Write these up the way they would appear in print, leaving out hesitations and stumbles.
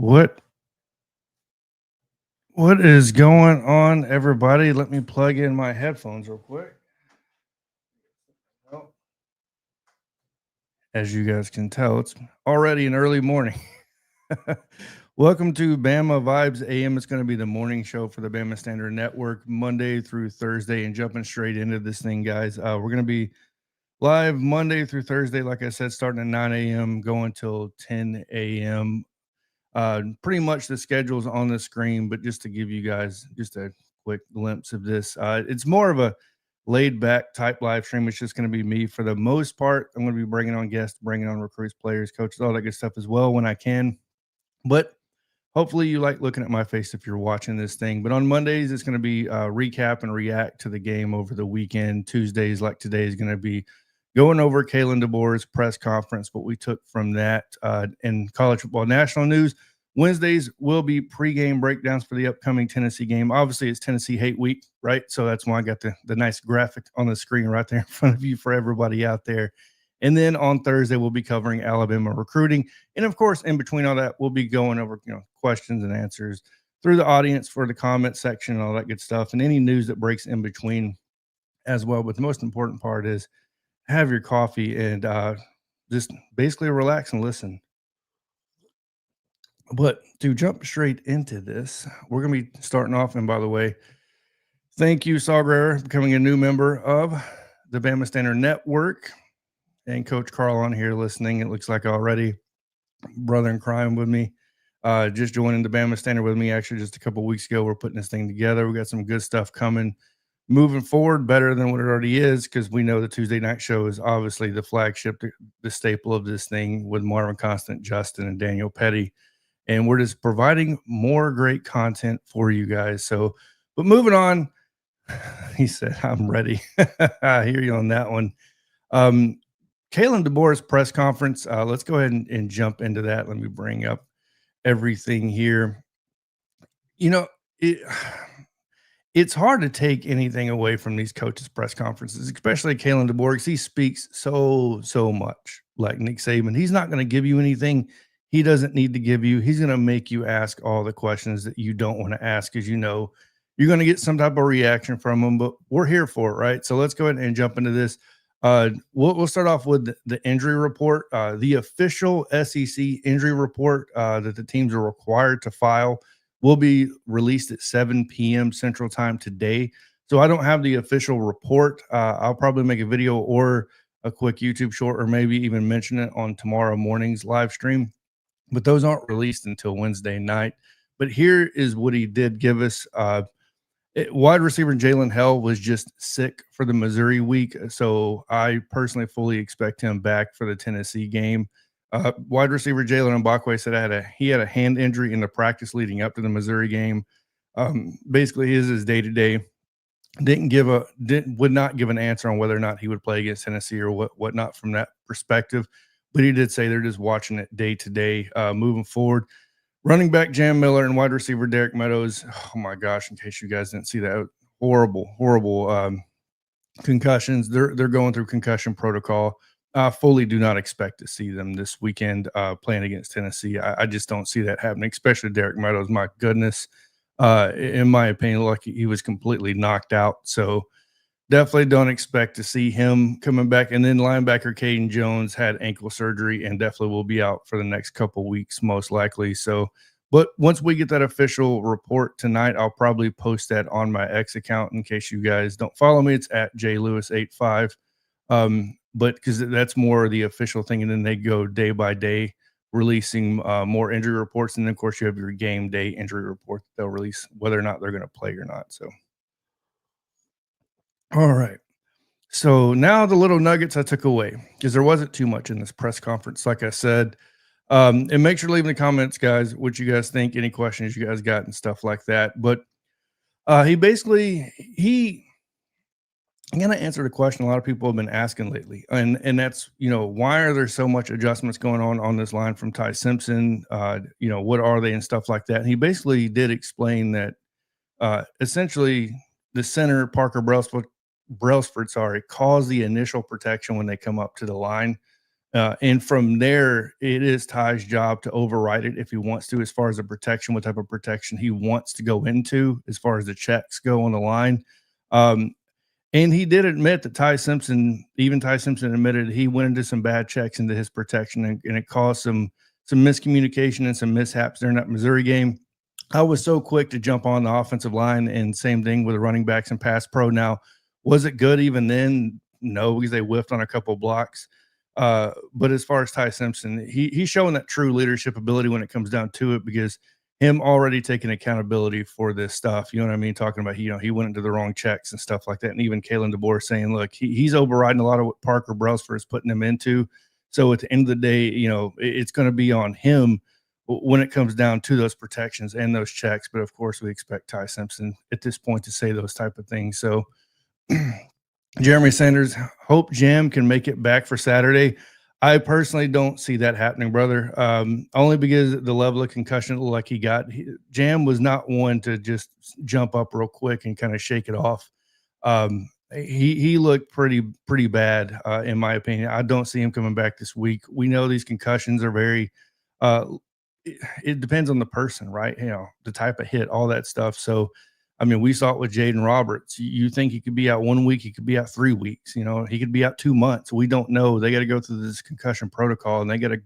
What what is going on, everybody? Let me plug in my headphones real quick. Well, as you guys can tell, it's already an early morning. Welcome to Bama Vibes AM. It's going to be the morning show for the Bama Standard Network, Monday through Thursday, and jumping straight into this thing, guys. We're going to be live Monday through Thursday, like I said, starting at 9 a.m., going till 10 a.m. Pretty much the schedule's on the screen, but just to give you guys just a quick glimpse of this, it's more of a laid back type live stream. It's just going to be me for the most part. I'm going to be bringing on guests, bringing on recruits, players, coaches, all that good stuff as well when I can. But hopefully you like looking at my face if you're watching this thing. But on Mondays, it's going to be recap and react to the game over the weekend. Tuesdays, like today, is going to be going over Kalen DeBoer's press conference, what we took from that in college football national news. Wednesdays will be pregame breakdowns for the upcoming Tennessee game. Obviously, it's Tennessee Hate Week, right? So that's why I got the nice graphic on the screen right there in front of you for everybody out there. And then on Thursday, we'll be covering Alabama recruiting. And of course, in between all that, we'll be going over questions and answers through the audience for the comment section and all that good stuff, and any news that breaks in between as well. But the most important part is have your coffee and just basically relax and listen. But to jump straight into this, we're going to be starting off. And by the way, thank you, Saw Guerrero, for becoming a new member of the Bama Standard Network. And Coach Carl on here listening, it looks like already. Brother in crime with me. Just joining the Bama Standard with me actually just a couple weeks ago. We're putting this thing together. We got some good stuff coming. Moving forward, better than what it already is, because we know the Tuesday night show is obviously the flagship, the staple of this thing with Marvin Constant, Justin, and Daniel Petty. And we're just providing more great content for you guys. So, but moving on, he said, I'm ready. I hear you on that one. Kalen DeBoer's press conference. Let's go ahead and jump into that. Let me bring up everything here. It, it's hard to take anything away from these coaches' press conferences, especially Kalen DeBoer, because he speaks so much like Nick Saban. He's not going to give you anything he doesn't need to give you. He's going to make you ask all the questions that you don't want to ask, because you're going to get some type of reaction from him. But we're here for it, right? So let's go ahead and jump into this. We'll start off with the injury report, the official SEC injury report that the teams are required to file will be released at 7 p.m. Central Time today. So I don't have the official report. I'll probably make a video or a quick YouTube short, or maybe even mention it on tomorrow morning's live stream. But those aren't released until Wednesday night. But here is what he did give us. Wide receiver Jalen Hell was just sick for the Missouri week, so I personally fully expect him back for the Tennessee game. Wide receiver Jalen Mbakwe said he had a hand injury in the practice leading up to the Missouri game. Basically, his day-to-day. Would not give an answer on whether or not he would play against Tennessee or whatnot from that perspective. But he did say they're just watching it day to day moving forward. Running back Jam Miller and wide receiver Derek Meadows. Oh my gosh! In case you guys didn't see that, horrible concussions. They're going through concussion protocol. I fully do not expect to see them this weekend playing against Tennessee. I just don't see that happening, especially Derek Meadows. My goodness, in my opinion, like he was completely knocked out. So definitely don't expect to see him coming back. And then linebacker Caden Jones had ankle surgery and definitely will be out for the next couple weeks, most likely. So, but once we get that official report tonight, I'll probably post that on my X account. In case you guys don't follow me, it's at JLewis85. But because that's more the official thing, and then they go day by day releasing more injury reports. And then, of course, you have your game day injury report that they'll release whether or not they're going to play or not. So, all right. So now the little nuggets I took away, because there wasn't too much in this press conference, like I said. And make sure to leave in the comments, guys, what you guys think, any questions you guys got and stuff like that. But he going to answer the question a lot of people have been asking lately. And that's, why are there so much adjustments going on this line from Ty Simpson? What are they and stuff like that. And he basically did explain that essentially the center, Parker Brailsford, cause the initial protection when they come up to the line. And from there, it is Ty's job to override it if he wants to, as far as the protection, what type of protection he wants to go into, as far as the checks go on the line. Um, and he did admit that even Ty Simpson admitted he went into some bad checks into his protection, and it caused some miscommunication and some mishaps during that Missouri game. I was so quick to jump on the offensive line, and same thing with the running backs and pass pro. Now, was it good even then? No, because they whiffed on a couple of blocks. But as far as Ty Simpson, he's showing that true leadership ability when it comes down to it, because him already taking accountability for this stuff. You know what I mean? Talking about, he went into the wrong checks and stuff like that. And even Kalen DeBoer saying, look, he's overriding a lot of what Parker Brailsford is putting him into. So at the end of the day, it's going to be on him when it comes down to those protections and those checks. But of course, we expect Ty Simpson at this point to say those type of things. So Jeremy Sanders, hope Jam can make it back for Saturday. I personally don't see that happening, brother. Only because the level of concussion it looked like he got. Jam was not one to just jump up real quick and kind of shake it off. He looked pretty bad, in my opinion. I don't see him coming back this week. We know these concussions are very. It depends on the person, right? The type of hit, all that stuff. So, I mean, we saw it with Jaden Roberts. You think he could be out 1 week, he could be out 3 weeks. He could be out 2 months. We don't know. They got to go through this concussion protocol, and they got to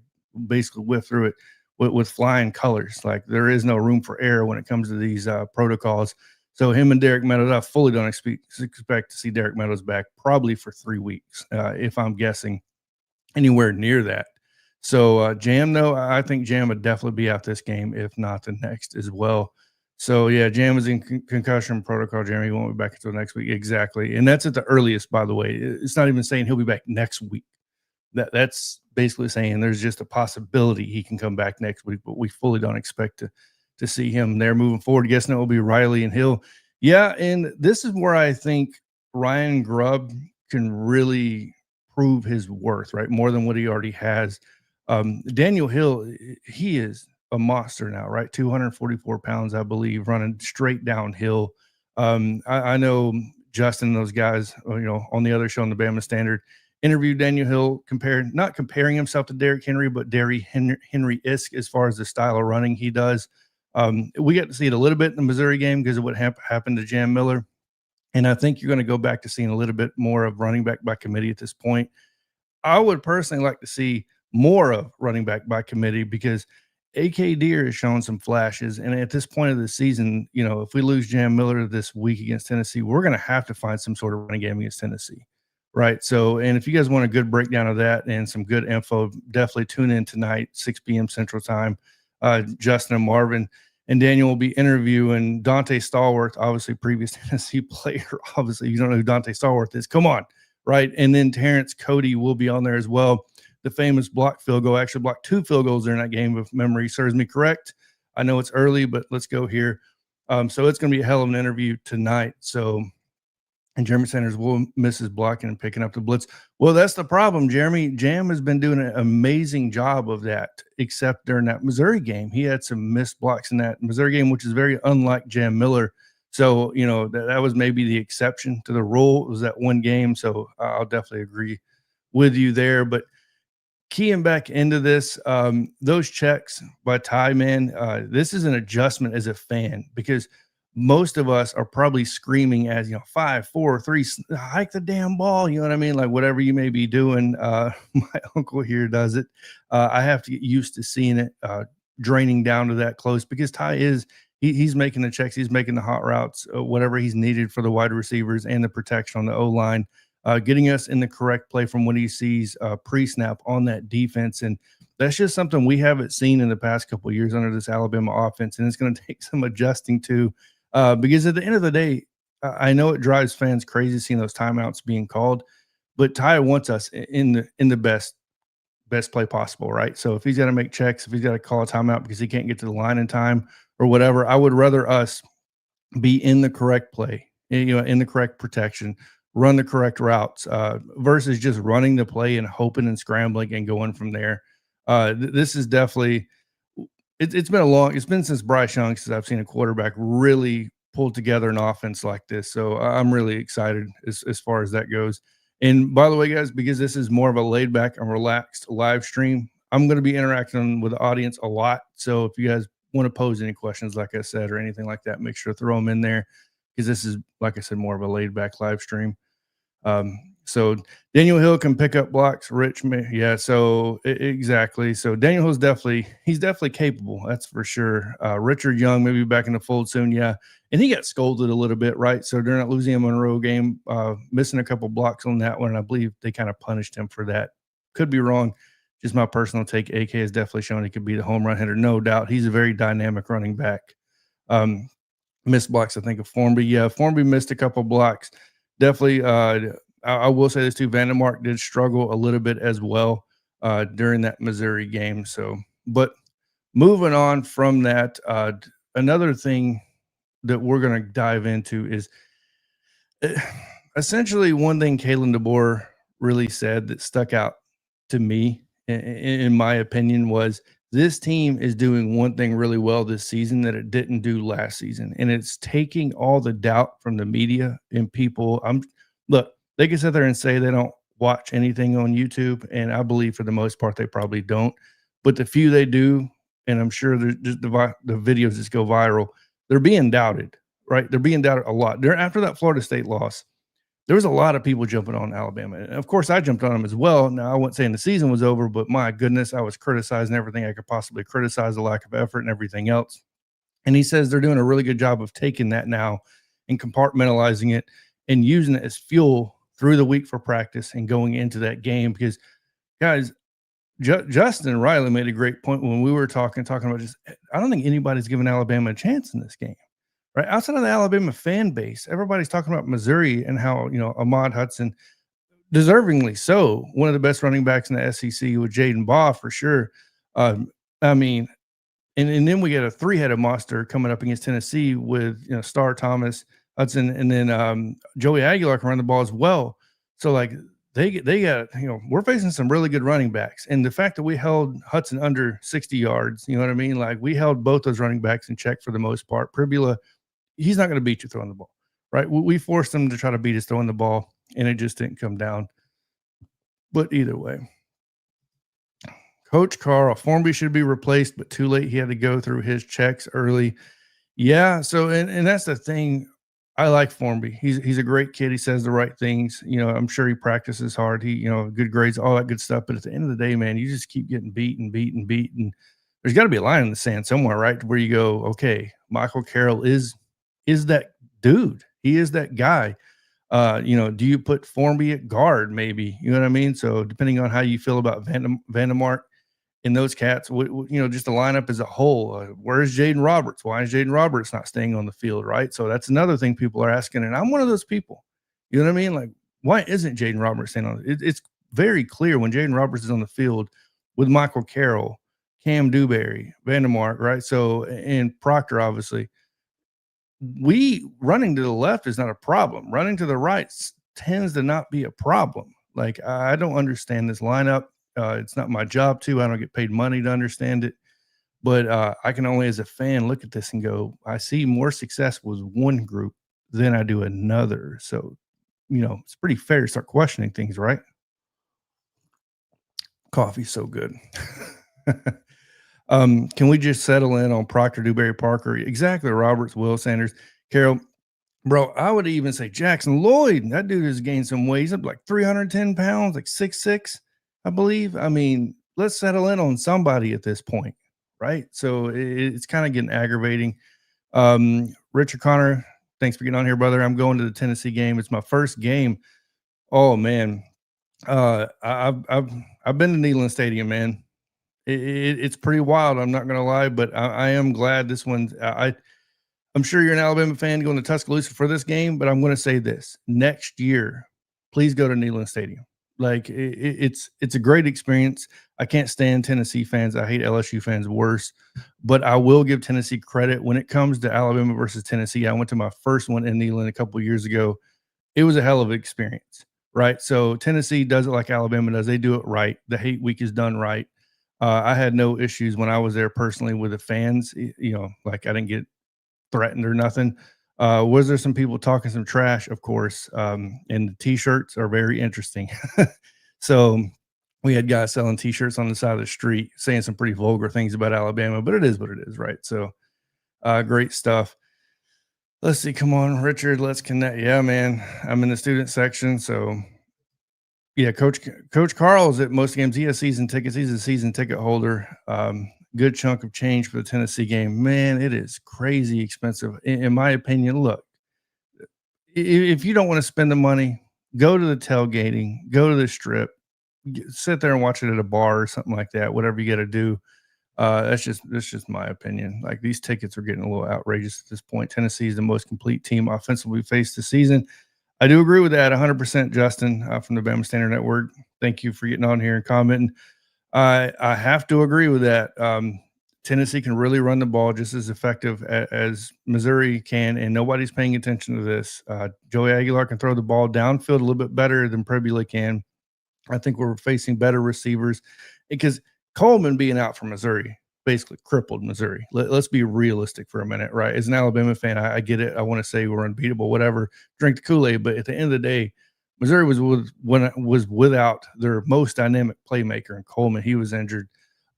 basically whiff through it with flying colors. Like, there is no room for error when it comes to these protocols. So him and Derek Meadows, I fully don't expect to see Derek Meadows back probably for 3 weeks, if I'm guessing anywhere near that. So Jam, no, I think Jam would definitely be out this game, if not the next as well. So yeah, Jam is in concussion protocol. Jeremy won't be back until next week. Exactly. And that's at the earliest, by the way. It's not even saying he'll be back next week. That's basically saying there's just a possibility he can come back next week, but we fully don't expect to see him there moving forward. Guessing it will be Riley and Hill. Yeah, and this is where I think Ryan Grubb can really prove his worth, right? More than what he already has. Daniel Hill, he is a monster now, right? 244 pounds, I believe, running straight downhill. I know Justin and those guys, on the other show on the Bama Standard, interviewed Daniel Hill, not comparing himself to Derrick Henry, but Derrick Henry-esque as far as the style of running he does. We got to see it a little bit in the Missouri game because of what happened to Jam Miller. And I think you're going to go back to seeing a little bit more of running back by committee at this point. I would personally like to see more of running back by committee, because AK Deer has shown some flashes. And at this point of the season, if we lose Jam Miller this week against Tennessee, we're going to have to find some sort of running game against Tennessee. Right. So, and if you guys want a good breakdown of that and some good info, definitely tune in tonight, 6 p.m. Central Time. Justin and Marvin and Daniel will be interviewing Dante Stallworth, obviously previous Tennessee player. Obviously, you don't know who Dante Stallworth is. Come on. Right. And then Terrence Cody will be on there as well. The famous block field goal, actually blocked 2 field goals during that game, if memory serves me correct. I know it's early, but let's go here. So it's going to be a hell of an interview tonight. So, and Jeremy Sanders will miss his blocking and picking up the blitz. Well, that's the problem, Jeremy. Jam has been doing an amazing job of that, except during that Missouri game. He had some missed blocks in that Missouri game, which is very unlike Jam Miller. So, that was maybe the exception to the rule. It was that one game. So I'll definitely agree with you there. But keying back into this, those checks by Ty, man, this is an adjustment as a fan, because most of us are probably screaming as 5, 4, 3, hike the damn ball. You know what I mean? Like, whatever you may be doing. My uncle here does it. I have to get used to seeing it draining down to that close, because Ty he's making the checks, he's making the hot routes, whatever he's needed for the wide receivers and the protection on the O-line. Getting us in the correct play from when he sees pre-snap on that defense. And that's just something we haven't seen in the past couple of years under this Alabama offense. And it's going to take some adjusting to, because at the end of the day, I know it drives fans crazy seeing those timeouts being called, but Ty wants us in the best play possible, right? So if he's got to make checks, if he's got to call a timeout because he can't get to the line in time or whatever, I would rather us be in the correct play, in the correct protection, run the correct routes, versus just running the play and hoping and scrambling and going from there. This is definitely, it's been since Bryce Young since I've seen a quarterback really pull together an offense like this. So I'm really excited as far as that goes. And by the way, guys, because this is more of a laid back and relaxed live stream, I'm going to be interacting with the audience a lot. So if you guys want to pose any questions, like I said, or anything like that, make sure to throw them in there because this is, like I said, more of a laid back live stream. So Daniel Hill can pick up blocks. Yeah. So exactly. So Daniel Hill's he's definitely capable. That's for sure. Richard Young maybe back in the fold soon. Yeah. And he got scolded a little bit, right? So during that Louisiana Monroe game, missing a couple blocks on that one, I believe they kind of punished him for that. Could be wrong. Just my personal take. AK has definitely shown he could be the home run hitter. No doubt. He's a very dynamic running back. Missed blocks, I think, of Formby. Yeah, Formby missed a couple blocks. Definitely, I will say this too. Vandermark did struggle a little bit as well during that Missouri game. So, but moving on from that, another thing that we're going to dive into is essentially one thing Kalen DeBoer really said that stuck out to me, in my opinion, was this team is doing one thing really well this season that it didn't do last season, and it's taking all the doubt from the media and people. Look, they can sit there and say they don't watch anything on YouTube, and I believe for the most part they probably don't. But the few they do, and I'm sure the videos just go viral, they're being doubted, right? They're being doubted a lot. After that Florida State loss, there was a lot of people jumping on Alabama. And of course, I jumped on them as well. Now, I wasn't saying the season was over, but my goodness, I was criticizing everything I could possibly criticize, the lack of effort and everything else. And he says they're doing a really good job of taking that now and compartmentalizing it and using it as fuel through the week for practice and going into that game. Because, guys, Justin Riley made a great point when we were talking about just, I don't think anybody's given Alabama a chance in this game. Right outside of the Alabama fan base, everybody's talking about Missouri and how, Ahmad Hudson, deservingly so, one of the best running backs in the SEC with Jaden Baugh for sure. I mean, and then we get a three-headed monster coming up against Tennessee with Star Thomas, Hudson, and then Joey Aguilar can run the ball as well. So like they got we're facing some really good running backs, and the fact that we held Hudson under 60 yards, you know what I mean? Like we held both those running backs in check for the most part. Pribula, he's not going to beat you throwing the ball, right? We forced him to try to beat us throwing the ball, and it just didn't come down. But either way, Coach Carl, Formby should be replaced, but too late. He had to go through his checks early. Yeah, so and that's the thing. I like Formby. He's a great kid. He says the right things. I'm sure he practices hard. He, good grades, all that good stuff. But at the end of the day, man, you just keep getting beaten. There's got to be a line in the sand somewhere, right? Where you go, okay, Michael Carroll is that dude. He is that guy. Do you put Formby at guard? Maybe, you know what I mean? So depending on how you feel about Vandermark and those cats, just the lineup as a whole. Where's Jaden Roberts? Why is Jaden Roberts not staying on the field, right? So that's another thing people are asking, and I'm one of those people. You know what I mean? Like, why isn't Jaden Roberts staying on? It's very clear when Jaden Roberts is on the field with Michael Carroll, Cam Dewberry, Vandermark, right? So, and Proctor, obviously. Running to the left is not a problem. Running to the right tends to not be a problem. Like, I don't understand this lineup. It's not my job to. I don't get paid money to understand it. But I can only, as a fan, look at this and go, I see more success with one group than I do another. So, it's pretty fair to start questioning things, right? Coffee's so good. Can we just settle in on Proctor, Dewberry, Parker? Exactly. Roberts, Will, Sanders, Carroll. Bro, I would even say Jackson Lloyd. That dude has gained some weight. He's up like 310 pounds, like 6'6", I believe. I mean, let's settle in on somebody at this point, right? So it's kind of getting aggravating. Richard Connor, thanks for getting on here, brother. I'm going to the Tennessee game. It's my first game. Oh, man. I've been to Neyland Stadium, man. It's pretty wild. I'm not going to lie, but I am glad this one. I'm sure you're an Alabama fan going to Tuscaloosa for this game, but I'm going to say this: next year, please go to Neyland Stadium. Like it's a great experience. I can't stand Tennessee fans. I hate LSU fans worse, but I will give Tennessee credit when it comes to Alabama versus Tennessee. I went to my first one in Neyland a couple of years ago. It was a hell of an experience, right? So Tennessee does it like Alabama does. They do it right. The hate week is done right. I had no issues when I was there personally with the fans. Like I didn't get threatened or nothing. Was there some people talking some trash? Of course. And the T-shirts are very interesting. So we had guys selling T-shirts on the side of the street saying some pretty vulgar things about Alabama, but it is what it is, right? So great stuff. Let's see. Come on, Richard. Let's connect. Yeah, man. I'm in the student section. So yeah, Coach Carl is at most games. He has season tickets. He's a season ticket holder. Good chunk of change for the Tennessee game. Man, it is crazy expensive. In my opinion, look, if you don't want to spend the money, go to the tailgating, go to the strip, sit there and watch it at a bar or something like that, whatever you got to do. That's just my opinion. Like, these tickets are getting a little outrageous at this point. Tennessee is the most complete team offensively faced this season. I do agree with that 100%, Justin, from the Bama Standard Network. Thank you for getting on here and commenting. I have to agree with that. Tennessee can really run the ball just as effective as Missouri can, and nobody's paying attention to this. Joey Aguilar can throw the ball downfield a little bit better than Prebula can. I think we're facing better receivers because Coleman being out for Missouri basically crippled Missouri. Let's be realistic for a minute, right? As an Alabama fan, I get it. I want to say we're unbeatable, whatever, drink the Kool-Aid. But at the end of the day, Missouri was without their most dynamic playmaker in Coleman. He was injured,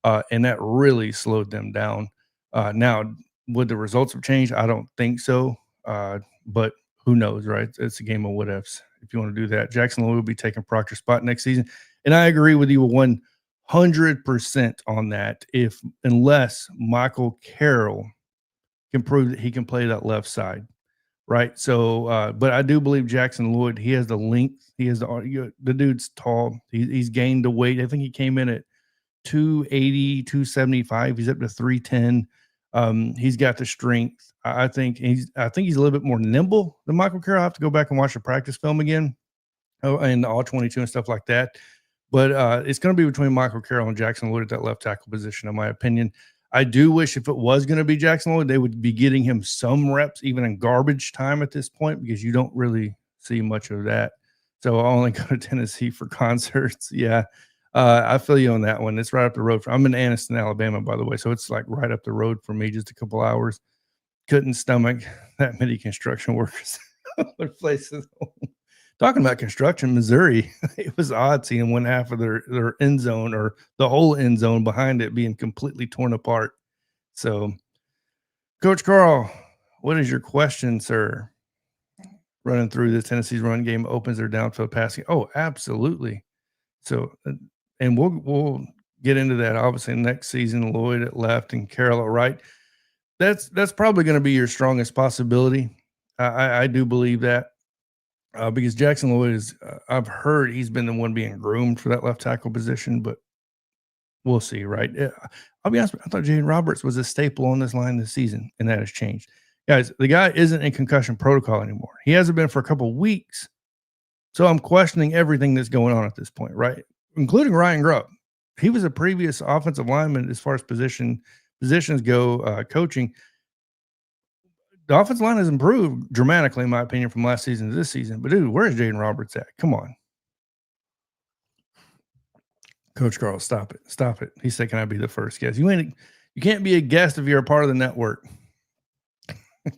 and that really slowed them down. Now, would the results have changed? I don't think so, but who knows, right? It's a game of what ifs. If you want to do that, Jackson will be taking Proctor's spot next season, and I agree with you 100% on that. Unless Michael Carroll can prove that he can play that left side, right? So, but I do believe Jackson Lloyd. He has the length. He has the dude's tall. He's gained the weight. I think he came in at 280, 275. He's up to 310. He's got the strength. I think he's a little bit more nimble than Michael Carroll. I have to go back and watch the practice film again, and all 22 and stuff like that. But it's going to be between Michael Carroll and Jackson Lloyd at that left tackle position, in my opinion. I do wish if it was going to be Jackson Lloyd, they would be getting him some reps, even in garbage time at this point, because you don't really see much of that. So I'll only go to Tennessee for concerts. Yeah. I feel you on that one. It's right up the road. I'm in Anniston, Alabama, by the way. So it's like right up the road for me, just a couple hours. Couldn't stomach that many construction workers. Other places. Talking about construction, Missouri, it was odd seeing one half of their end zone, or the whole end zone behind it, being completely torn apart. So, Coach Carl, what is your question, sir? Running through this, Tennessee's run game opens their downfield passing. Oh, absolutely. So, and we'll get into that obviously next season. Lloyd at left and Carroll at right. That's probably going to be your strongest possibility. I do believe that. Because Jackson Lloyd is, I've heard he's been the one being groomed for that left tackle position, but we'll see, right? I'll be honest, I thought Jaden Roberts was a staple on this line this season, and that has changed. Guys, the guy isn't in concussion protocol anymore. He hasn't been for a couple of weeks. So I'm questioning everything that's going on at this point, right? Including Ryan Grubb. He was a previous offensive lineman as far as positions go, coaching. The offensive line has improved dramatically, in my opinion, from last season to this season. But, dude, where's Jaden Roberts at? Come on. Coach Carl, stop it. Stop it. He said, can I be the first guest? You can't be a guest if you're a part of the network.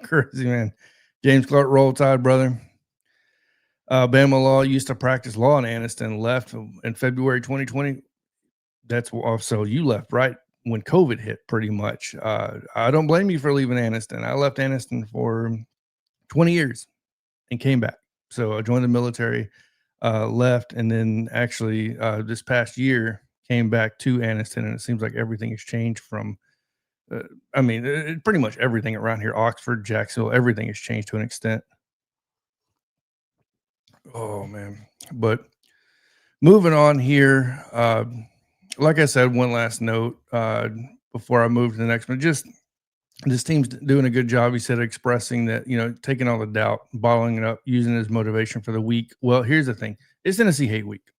Crazy, man. James Clark, Roll Tide, brother. Bama Law used to practice law in Anniston, left in February 2020. That's also you left, right? When COVID hit, pretty much. I don't blame you for leaving Anniston. I left Anniston for 20 years and came back. So I joined the military, left, and then actually this past year came back to Anniston, and it seems like everything has changed from, pretty much everything around here, Oxford, Jacksonville, everything has changed to an extent. Oh, man. But moving on here, like I said, one last note before I move to the next one. Just this team's doing a good job, he said, expressing that, taking all the doubt, bottling it up, using it as motivation for the week. Well, here's the thing. It's Tennessee hate week.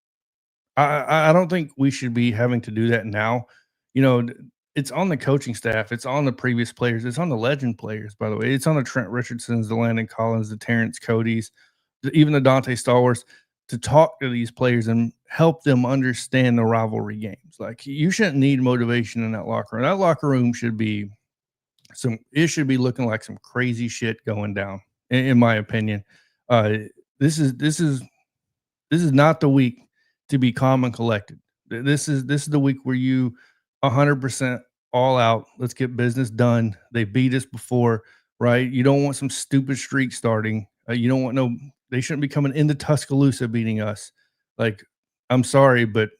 I don't think we should be having to do that now. It's on the coaching staff. It's on the previous players. It's on the legend players, by the way. It's on the Trent Richardsons, the Landon Collins, the Terrence Cody's, even the Dante Stallworths, to talk to these players and help them understand the rivalry games. Like, you shouldn't need motivation in that locker room. That locker room should be looking like some crazy shit going down. in my opinion. Uh, this is not the week to be calm and collected. This is the week where you 100% all out. Let's get business done. They beat us before, right? You don't want some stupid streak starting. You don't want no. They shouldn't be coming into Tuscaloosa beating us. Like, I'm sorry, but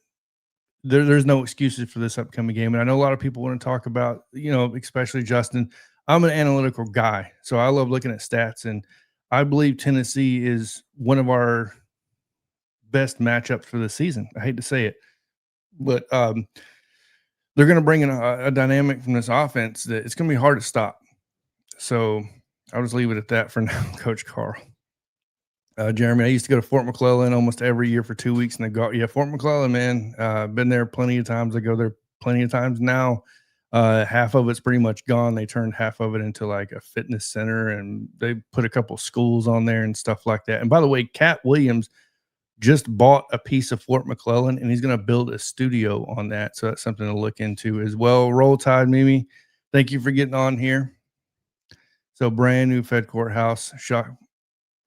there's no excuses for this upcoming game. And I know a lot of people want to talk about, especially Justin. I'm an analytical guy, so I love looking at stats, and I believe Tennessee is one of our best matchups for the season. I hate to say it, but they're going to bring in a dynamic from this offense that it's going to be hard to stop. So I'll just leave it at that for now, Coach Carl. Jeremy, I used to go to Fort McClellan almost every year for 2 weeks, and they go, yeah, Fort McClellan, man. Been there plenty of times. I go there plenty of times now. Half of it's pretty much gone. They turned half of it into like a fitness center, and they put a couple schools on there and stuff like that. And by the way, Cat Williams just bought a piece of Fort McClellan, and he's going to build a studio on that. So that's something to look into as well. Roll Tide, Mimi, thank you for getting on here. So brand new Fed Courthouse. Shock.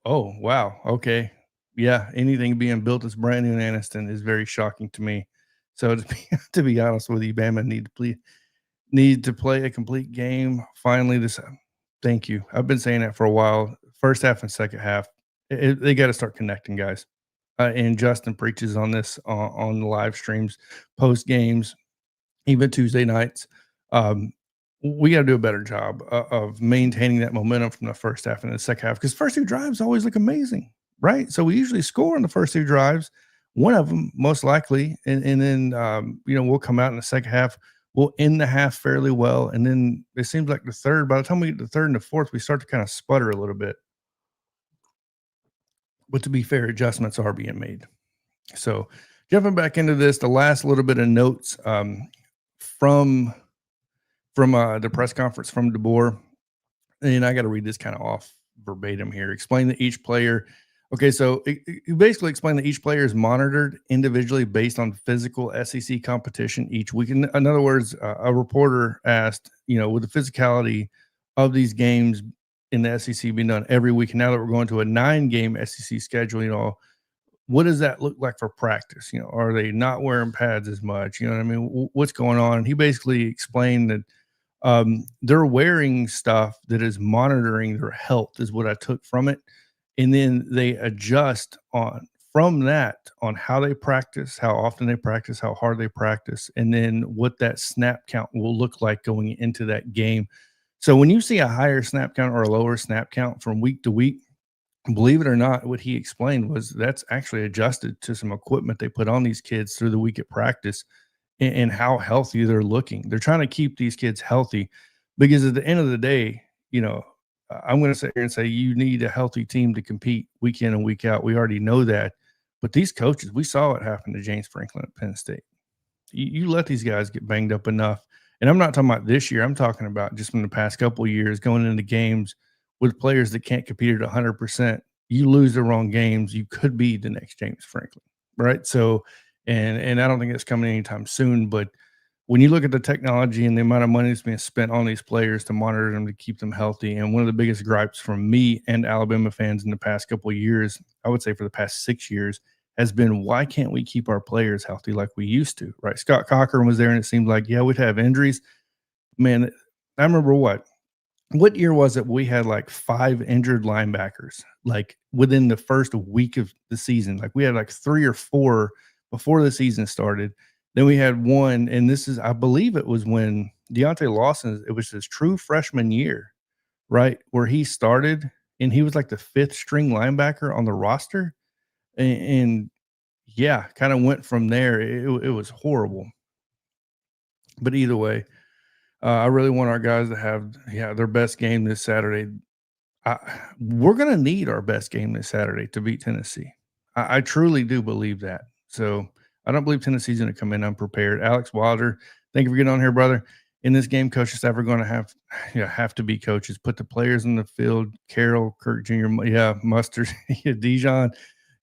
Oh, wow. Okay. Yeah, anything being built that's brand new in Anniston is very shocking to me. So to be honest with you, Bama need to play a complete game. Finally, this. Thank you. I've been saying that for a while. First half and second half, they got to start connecting, guys. And Justin preaches on this on the live streams, post games, even Tuesday nights. We got to do a better job of maintaining that momentum from the first half and the second half, because first two drives always look amazing, right? So we usually score in the first two drives, one of them most likely, and then we'll come out in the second half. We'll end the half fairly well, and then it seems like the third. By the time we get to the third and the fourth, we start to kind of sputter a little bit. But to be fair, adjustments are being made. So jumping back into this, the last little bit of notes from the press conference from DeBoer, and I got to read this kind of off verbatim here. Explain that each player. Okay, so it basically explained that each player is monitored individually based on physical SEC competition each week. In other words, a reporter asked, with the physicality of these games in the SEC being done every week, and now that we're going to a 9-game SEC schedule, what does that look like for practice? Are they not wearing pads as much? You know what I mean? What's going on? And he basically explained that they're wearing stuff that is monitoring their health, is what I took from it. And then they adjust from that on how they practice, how often they practice, how hard they practice, and then what that snap count will look like going into that game. So when you see a higher snap count or a lower snap count from week to week, believe it or not, what he explained was that's actually adjusted to some equipment they put on these kids through the week at practice and how healthy they're looking. They're trying to keep these kids healthy, because at the end of the day, I'm going to sit here and say you need a healthy team to compete week in and week out. We already know that. But these coaches, we saw what happened to James Franklin at Penn State. You let these guys get banged up enough. And I'm not talking about this year. I'm talking about just from the past couple of years going into games with players that can't compete at 100%. You lose the wrong games, you could be the next James Franklin, right? So, and I don't think it's coming anytime soon, but when you look at the technology and the amount of money that's being spent on these players to monitor them, to keep them healthy, and one of the biggest gripes from me and Alabama fans in the past couple of years, I would say for the past 6 years, has been, why can't we keep our players healthy like we used to, right? Scott Cochran was there, and it seemed like, yeah, we'd have injuries. Man, I remember what year was it we had like 5 injured linebackers, like within the first week of the season. Like we had like 3 or 4 before the season started. Then we had one, and this is, I believe it was when Deontay Lawson, it was his true freshman year, right, where he started, and he was like the 5th string linebacker on the roster. And yeah, kind of went from there. It was horrible. But either way, I really want our guys to have their best game this Saturday. We're going to need our best game this Saturday to beat Tennessee. I truly do believe that. So I don't believe Tennessee's going to come in unprepared. Alex Wilder, thank you for getting on here, brother. In this game, coaches staff are going to have to be coaches. Put the players in the field. Carroll, Kirk Jr., Mustard, Dijon,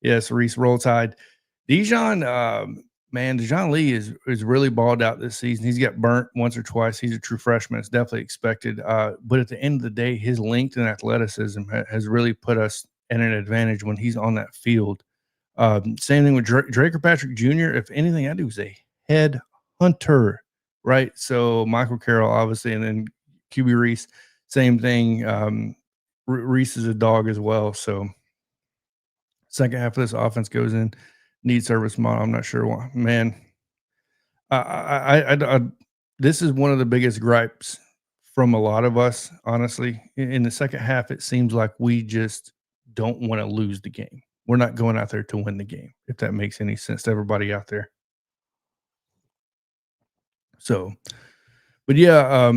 yes, Reese Roll Tide. Dijon, man, Dejon Lee is really balled out this season. He's got burnt once or twice. He's a true freshman. It's definitely expected. But at the end of the day, his length and athleticism has really put us at an advantage when he's on that field. Same thing with Drake or Patrick Jr. If anything, I do is a head hunter, right? So Michael Carroll, obviously, and then QB Reese, same thing. Reese is a dog as well. So second half of this offense goes in need service model. I'm not sure why. Man, this is one of the biggest gripes from a lot of us, honestly. In the second half, it seems like we just don't want to lose the game. We're not going out there to win the game, if that makes any sense to everybody out there. So, but yeah,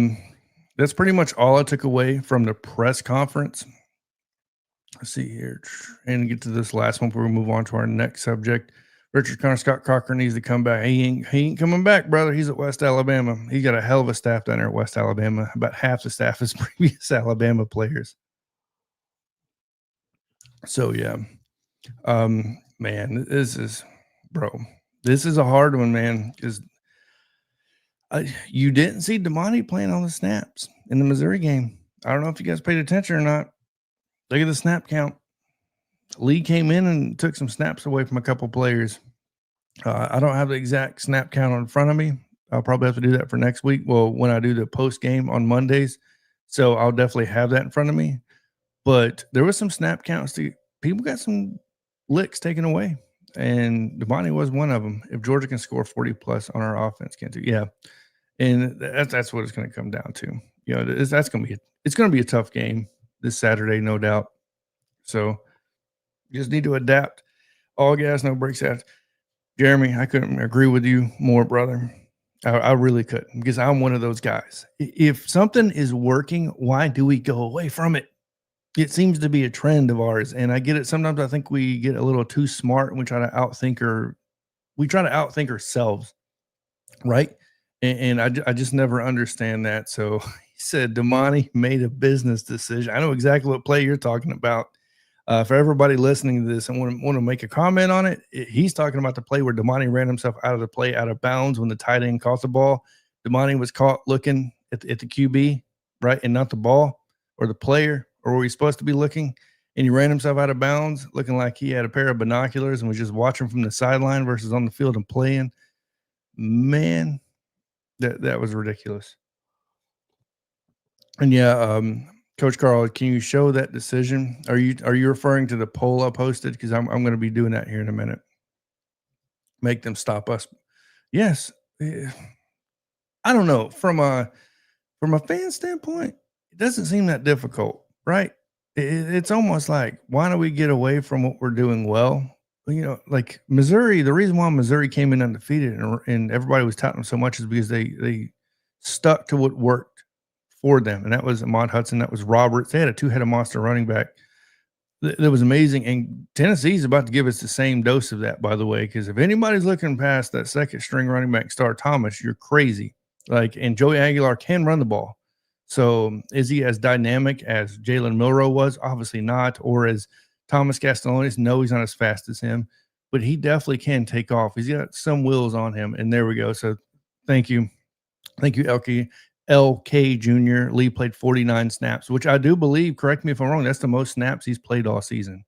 that's pretty much all I took away from the press conference. Let's see here and get to this last one before we move on to our next subject. Richard Connor Scott Cochran needs to come back. He ain't coming back, brother. He's at West Alabama. He's got a hell of a staff down there at West Alabama. About half the staff is previous Alabama players. So yeah, man, this is a hard one, man, because you didn't see Damani playing all the snaps in the Missouri game. I don't know if you guys paid attention or not. Look at the snap count. Lee came in and took some snaps away from a couple players. I don't have the exact snap count in front of me. I'll probably have to do that for next week. Well, when I do the post game on Mondays. So I'll definitely have that in front of me. But there was some snap counts. People got some licks taken away. And Damani was one of them. If Georgia can score 40 plus on our offense, can't do. Yeah. And that's what it's going to come down to. You know, it's going to be a tough game this Saturday, no doubt. So you just need to adapt. All gas, no brakes. Jeremy, I couldn't agree with you more, brother. I really couldn't, because I'm one of those guys. If something is working, why do we go away from it? It seems to be a trend of ours, and I get it. Sometimes I think we get a little too smart and we try to outthink ourselves, right? And I just never understand that. So he said Damani made a business decision. I know exactly what play you're talking about. For everybody listening to this, I want to make a comment on it. He's talking about the play where Damani ran himself out of the play, out of bounds when the tight end caught the ball. Damani was caught looking at the QB, right, and not the ball or the player or where he's supposed to be looking, and he ran himself out of bounds looking like he had a pair of binoculars and was just watching from the sideline versus on the field and playing. Man, that was ridiculous. And yeah, Coach Carl, can you show that decision? Are you referring to the poll I posted? Because I'm going to be doing that here in a minute. Make them stop us. Yes. I don't know. From a fan standpoint, it doesn't seem that difficult, right? It's almost like, why don't we get away from what we're doing well? You know, like Missouri, the reason why Missouri came in undefeated and everybody was touting them so much is because they stuck to what worked for them, and that was Ahmad Hudson, that was Roberts. They had a two-headed monster running back that was amazing, and Tennessee's about to give us the same dose of that, by the way, because if anybody's looking past that second-string running back, Star Thomas, you're crazy. And Joey Aguilar can run the ball. So is he as dynamic as Jalen Milroe was? Obviously not. Or as Thomas Castellanos? No, he's not as fast as him, but he definitely can take off. He's got some wheels on him, and there we go. So thank you. Thank you, LK Jr. Lee played 49 snaps, which I do believe, correct me if I'm wrong, that's the most snaps he's played all season.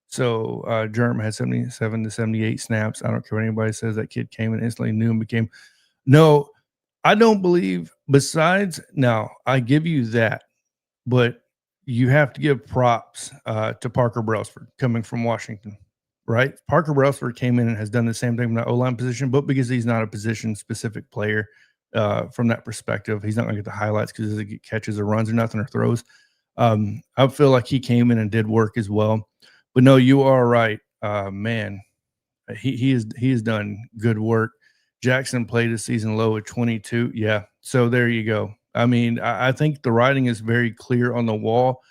So Jerm had 77 to 78 snaps. I don't care what anybody says. That kid came and instantly knew and became. No, I don't believe. Besides, now I give you that, but you have to give props to Parker Brailsford coming from Washington, right? Parker Brailsford came in and has done the same thing from the O-line position, but because he's not a position-specific player, from that perspective, he's not going to get the highlights because he catches or runs or nothing or throws. I feel like he came in and did work as well. But no, you are right, man. He has done good work. Jackson played a season low at 22. Yeah, so there you go. I mean, I think the writing is very clear on the wall.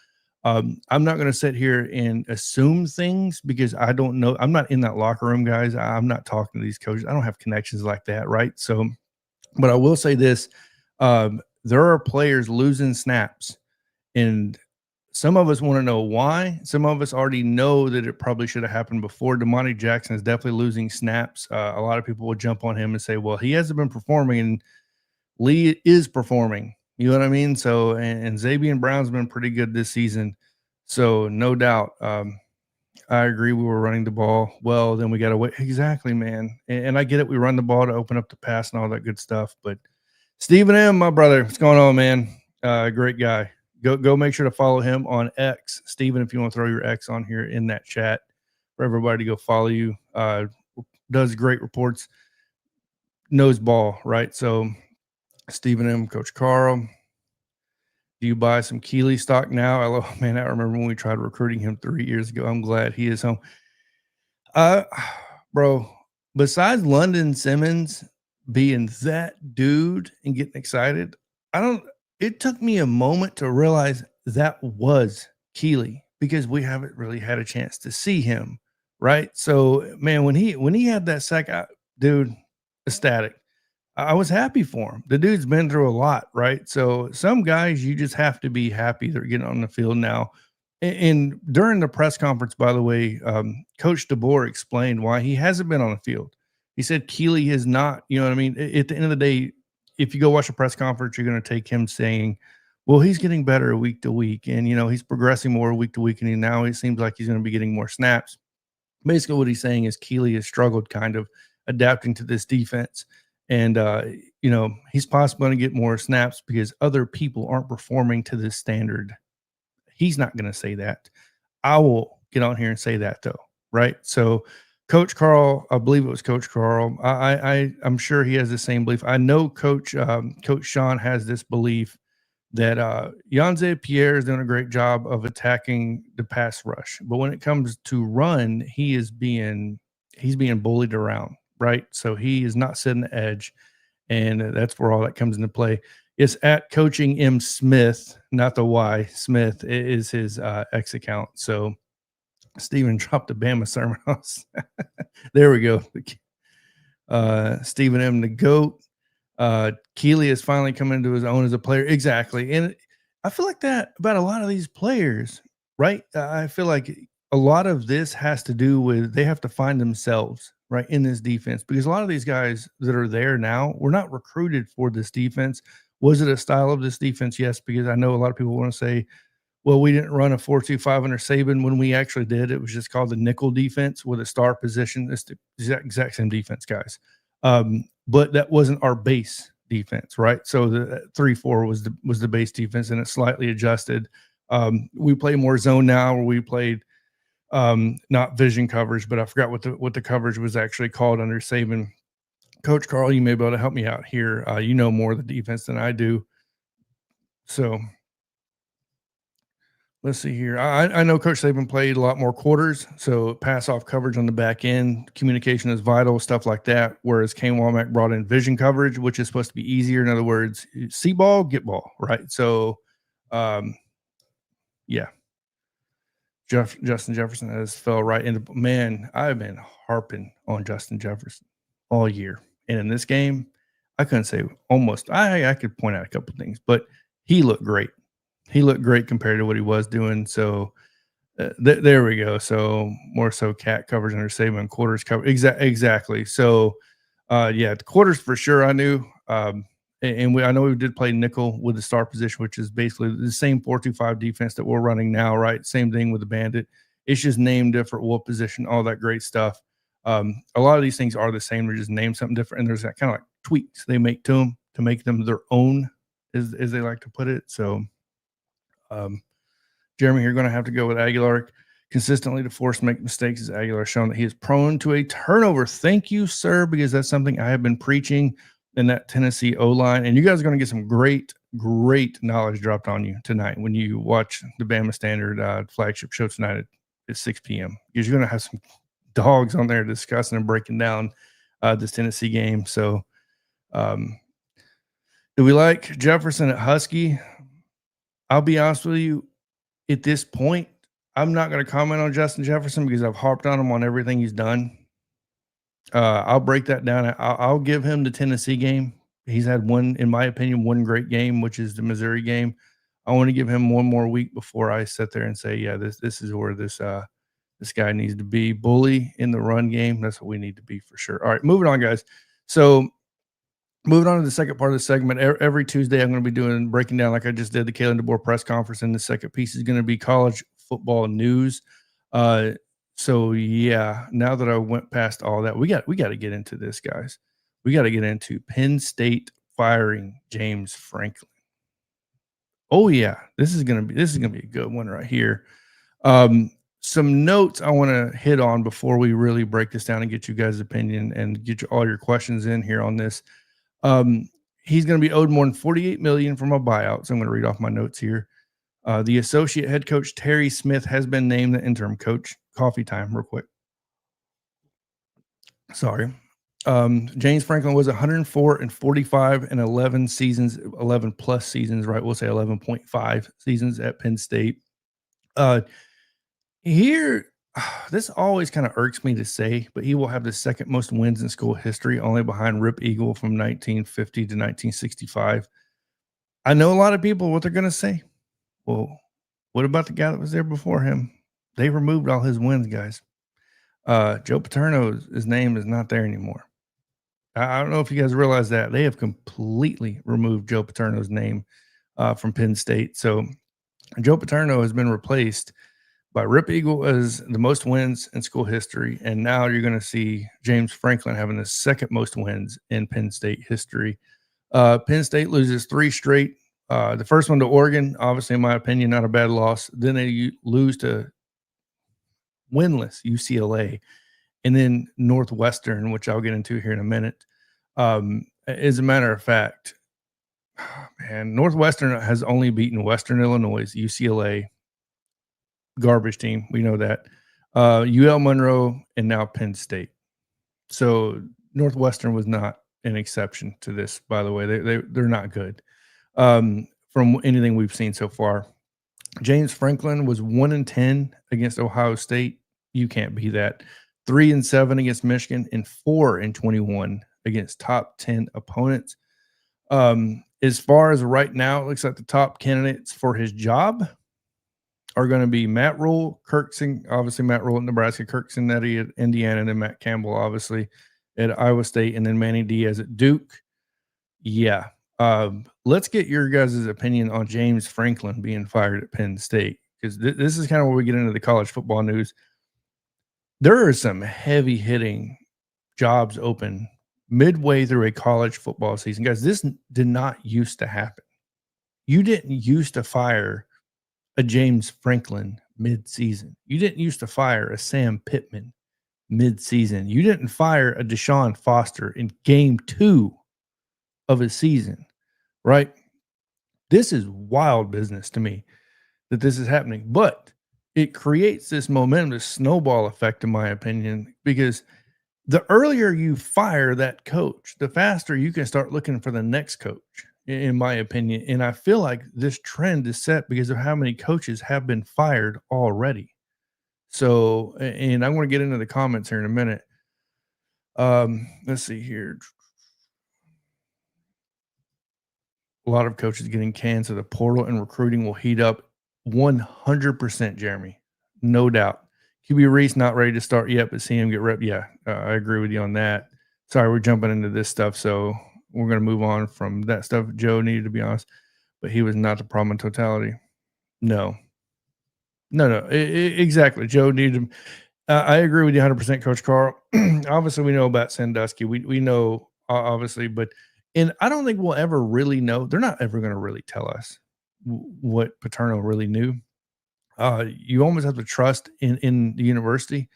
I'm not going to sit here and assume things because I don't know. I'm not in that locker room, guys. I'm not talking to these coaches. I don't have connections like that, right? So, but I will say this. There are players losing snaps, and Some of us want to know why. Some of us already know that it probably should have happened before. Damani Jackson is definitely losing snaps. A lot of people will jump on him and say, well, he hasn't been performing, and Lee is performing. You know what I mean? So, and Xavier Brown's been pretty good this season. So, no doubt. I agree. We were running the ball well. Then we got to wait. Exactly, man. And I get it. We run the ball to open up the pass and all that good stuff. But Stephen M., my brother, what's going on, man? Great guy. Go make sure to follow him on X. Stephen, if you want to throw your X on here in that chat for everybody to go follow you. Does great reports, knows ball, right? So Stephen M., Coach Carl, do you buy some Keeley stock now? Man, I remember when we tried recruiting him 3 years ago. I'm glad he is home. Bro, besides London Simmons being that dude and getting excited, it took me a moment to realize that was Keeley because we haven't really had a chance to see him, right? So, man, when he had that sack, dude, ecstatic. I was happy for him. The dude's been through a lot, right? So some guys, you just have to be happy they're getting on the field now. And during the press conference, by the way, Coach DeBoer explained why he hasn't been on the field. He said Keeley is not, you know what I mean? At the end of the day, if you go watch a press conference, you're going to take him saying, well, he's getting better week to week. And, he's progressing more week to week. And now it seems like he's going to be getting more snaps. Basically, what he's saying is Keeley has struggled kind of adapting to this defense. And, he's possibly going to get more snaps because other people aren't performing to this standard. He's not going to say that. I will get on here and say that, though, right? So Coach Carl, I believe it was Coach Carl. I'm sure he has the same belief. I know Coach Sean has this belief that Yanze Pierre is doing a great job of attacking the pass rush. But when it comes to run, he's being bullied around, right? So he is not setting the edge, and that's where all that comes into play. It's at Coaching M Smith, not the Y. Smith is his X account. So Stephen dropped the Bama sermon house. There we go. Stephen M, the GOAT. Keeley is finally coming into his own as a player. Exactly. And I feel like that about a lot of these players, right? I feel like a lot of this has to do with they have to find themselves, right, in this defense, because a lot of these guys that are there now were not recruited for this defense. Was it a style of this defense? Yes, because I know a lot of people want to say, well, we didn't run a 4-2-5 under Saban when we actually did. It was just called the nickel defense with a star position. It's the exact same defense, guys. But that wasn't our base defense, right? So the 3-4 was the base defense, and it's slightly adjusted. We play more zone now, where we played not vision coverage, but I forgot what the coverage was actually called under Saban. Coach Carl, you may be able to help me out here. You know more of the defense than I do. So let's see here. I know Coach Saban played a lot more quarters, so pass off coverage on the back end, communication is vital, stuff like that. Whereas Kane Womack brought in vision coverage, which is supposed to be easier. In other words, see ball, get ball, right? So, yeah. Justin Jefferson has fell right into. Man, I've been harping on Justin Jefferson all year, and in this game, I couldn't say almost. I could point out a couple things, but he looked great. He looked great compared to what he was doing. So there we go. So more so cat coverage under Saban, quarters cover. Exactly. So yeah, the quarters for sure. I knew. I know we did play nickel with the star position, which is basically the same 4-2-5 defense that we're running now, right? Same thing with the bandit. It's just named different, what position, all that great stuff. A lot of these things are the same. They're just named something different, and there's that kind of like tweaks they make to them to make them their own, as they like to put it. So, Jeremy, you're going to have to go with Aguilar. Consistently to force make mistakes, as Aguilar shown that he is prone to a turnover. Thank you, sir, because that's something I have been preaching in that Tennessee O-line. And you guys are going to get some great knowledge dropped on you tonight when you watch the Bama Standard flagship show tonight at 6 p.m. Because you're going to have some dogs on there discussing and breaking down this Tennessee game. So do we like Jefferson at Husky? I'll be honest with you. At this point, I'm not going to comment on Justin Jefferson because I've harped on him on everything he's done. I'll break that down. I'll give him the Tennessee game. He's had one, in my opinion, one great game, which is the Missouri game. I want to give him one more week before I sit there and say, yeah, this is where this guy needs to be. Bully in the run game. That's what we need to be for sure. All right, moving on, guys. So moving on to the second part of the segment. Every Tuesday, I'm going to be breaking down like I just did the Kalen DeBoer press conference, and the second piece is going to be college football news. So yeah, now that I went past all that, we got to get into this, guys. We got to get into Penn State firing James Franklin. Oh yeah, this is gonna be a good one right here. Some notes I want to hit on before we really break this down and get you guys' opinion and get all your questions in here on this. He's going to be owed more than $48 million from a buyout. So I'm going to read off my notes here. The associate head coach Terry Smith has been named the interim coach. Coffee time, real quick. Sorry. James Franklin was 104 and 45 and 11 seasons, 11 plus seasons, right? We'll say 11.5 seasons at Penn State. Here, this always kind of irks me to say, but he will have the second most wins in school history, only behind Rip Eagle from 1950 to 1965. I know a lot of people what they're going to say. Well, what about the guy that was there before him? They removed all his wins, guys. Joe Paterno's his name is not there anymore. I don't know if you guys realize that. They have completely removed Joe Paterno's name from Penn State. So Joe Paterno has been replaced by Rip Eagle as the most wins in school history. And now you're going to see James Franklin having the second most wins in Penn State history. Penn State loses 3 straight. The first one to Oregon, obviously, in my opinion, not a bad loss. Then they lose to winless UCLA. And then Northwestern, which I'll get into here in a minute. As a matter of fact, man, Northwestern has only beaten Western Illinois, UCLA, garbage team. We know that. UL Monroe and now Penn State. So Northwestern was not an exception to this, by the way. They're not good from anything we've seen so far. James Franklin was 1-10 against Ohio State. You can't beat that. 3-7 against Michigan and 4-21 against top 10 opponents. As far as right now, it looks like the top candidates for his job are going to be Matt Rule, obviously Matt Rule at Nebraska, Kirk Cincinnati at Indiana, and then Matt Campbell, obviously, at Iowa State, and then Manny Diaz at Duke. Yeah. Let's get your guys' opinion on James Franklin being fired at Penn State, because this is kind of where we get into the college football news. There are some heavy-hitting jobs open midway through a college football season. Guys, this did not used to happen. You didn't used to fire a James Franklin mid-season. You didn't used to fire a Sam Pittman mid-season. You didn't fire a Deshaun Foster in game 2 of a season, right? This is wild business to me that this is happening, but it creates this momentum, this snowball effect, in my opinion, because the earlier you fire that coach, the faster you can start looking for the next coach, in my opinion. And I feel like this trend is set because of how many coaches have been fired already. So, and I'm going to get into the comments here in a minute. Let's see here. A lot of coaches getting canned, so the portal and recruiting will heat up 100%, Jeremy. No doubt. QB Reese not ready to start yet, but seeing him get rep. Yeah, I agree with you on that. Sorry, we're jumping into this stuff, so we're going to move on from that stuff. Joe needed to be honest, but he was not the problem in totality. No. Exactly. Joe needed him. I agree with you 100%, Coach Carl. Obviously, we know about Sandusky. We know, obviously, and I don't think we'll ever really know. They're not ever going to really tell us what Paterno really knew. You almost have to trust in the university.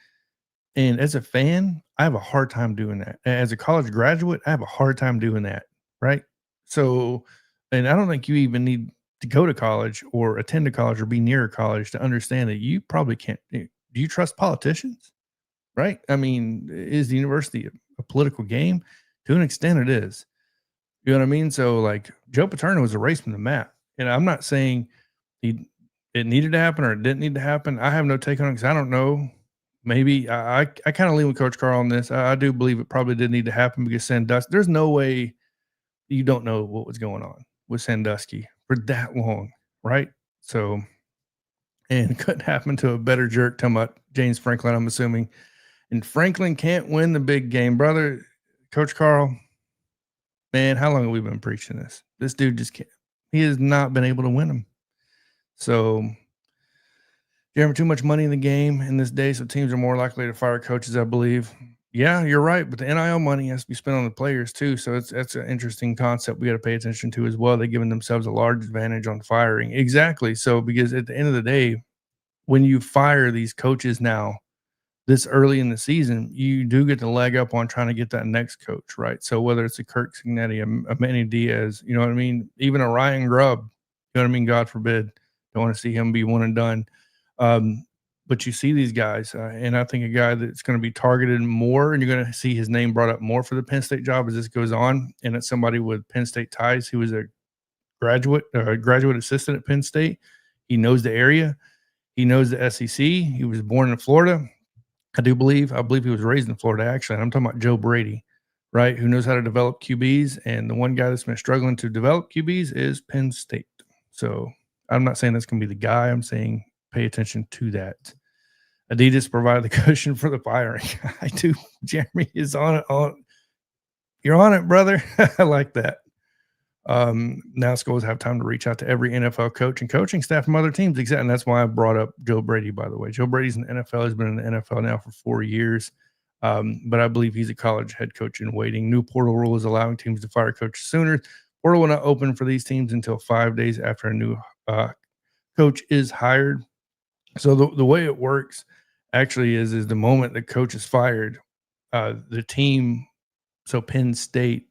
And as a fan, I have a hard time doing that. As a college graduate, I have a hard time doing that, right? So, and I don't think you even need to go to college or attend a college or be near a college to understand that you probably can't. Do you trust politicians, right? I mean, is the university a political game? To an extent, it is. You know what I mean? So, like, Joe Paterno was erased from the map. And I'm not saying it needed to happen or it didn't need to happen. I have no take on it because I don't know. Maybe I kind of lean with Coach Carl on this. I do believe it probably did need to happen because Sandusky, there's no way you don't know what was going on with Sandusky for that long, right? So, and it couldn't happen to a better jerk. Talking about James Franklin, I'm assuming. And Franklin can't win the big game, brother. Coach Carl, man, how long have we been preaching this? This dude just can't. He has not been able to win them. So, Jeremy, too much money in the game in this day, so teams are more likely to fire coaches, I believe. Yeah, you're right, but the NIL money has to be spent on the players too. So that's an interesting concept we got to pay attention to as well. They're giving themselves a large advantage on firing. Exactly. So because at the end of the day, when you fire these coaches now, this early in the season, you do get the leg up on trying to get that next coach, right? So whether it's a Kirk Cignetti, a Manny Diaz, you know what I mean, even a Ryan Grubb, you know what I mean. God forbid, don't want to see him be one and done. But you see these guys, and I think a guy that's going to be targeted more, and you're going to see his name brought up more for the Penn State job as this goes on, and it's somebody with Penn State ties. He was a graduate assistant at Penn State. He knows the area. He knows the SEC. He was born in Florida. I believe he was raised in Florida, actually. And I'm talking about Joe Brady, right? Who knows how to develop QBs. And the one guy that's been struggling to develop QBs is Penn State. So I'm not saying that's going to be the guy. I'm saying pay attention to that. Adidas provided the cushion for the firing. I do. Jeremy is on it. You're on it, brother. I like that. Now schools have time to reach out to every NFL coach and coaching staff from other teams. Exactly. And that's why I brought up Joe Brady, by the way. Joe Brady's in the NFL. He's been in the NFL now for 4 years. But I believe he's a college head coach in waiting. New portal rule is allowing teams to fire coaches sooner. Portal will not open for these teams until 5 days after a new coach is hired. So the way it works actually is the moment the coach is fired, the team, so Penn State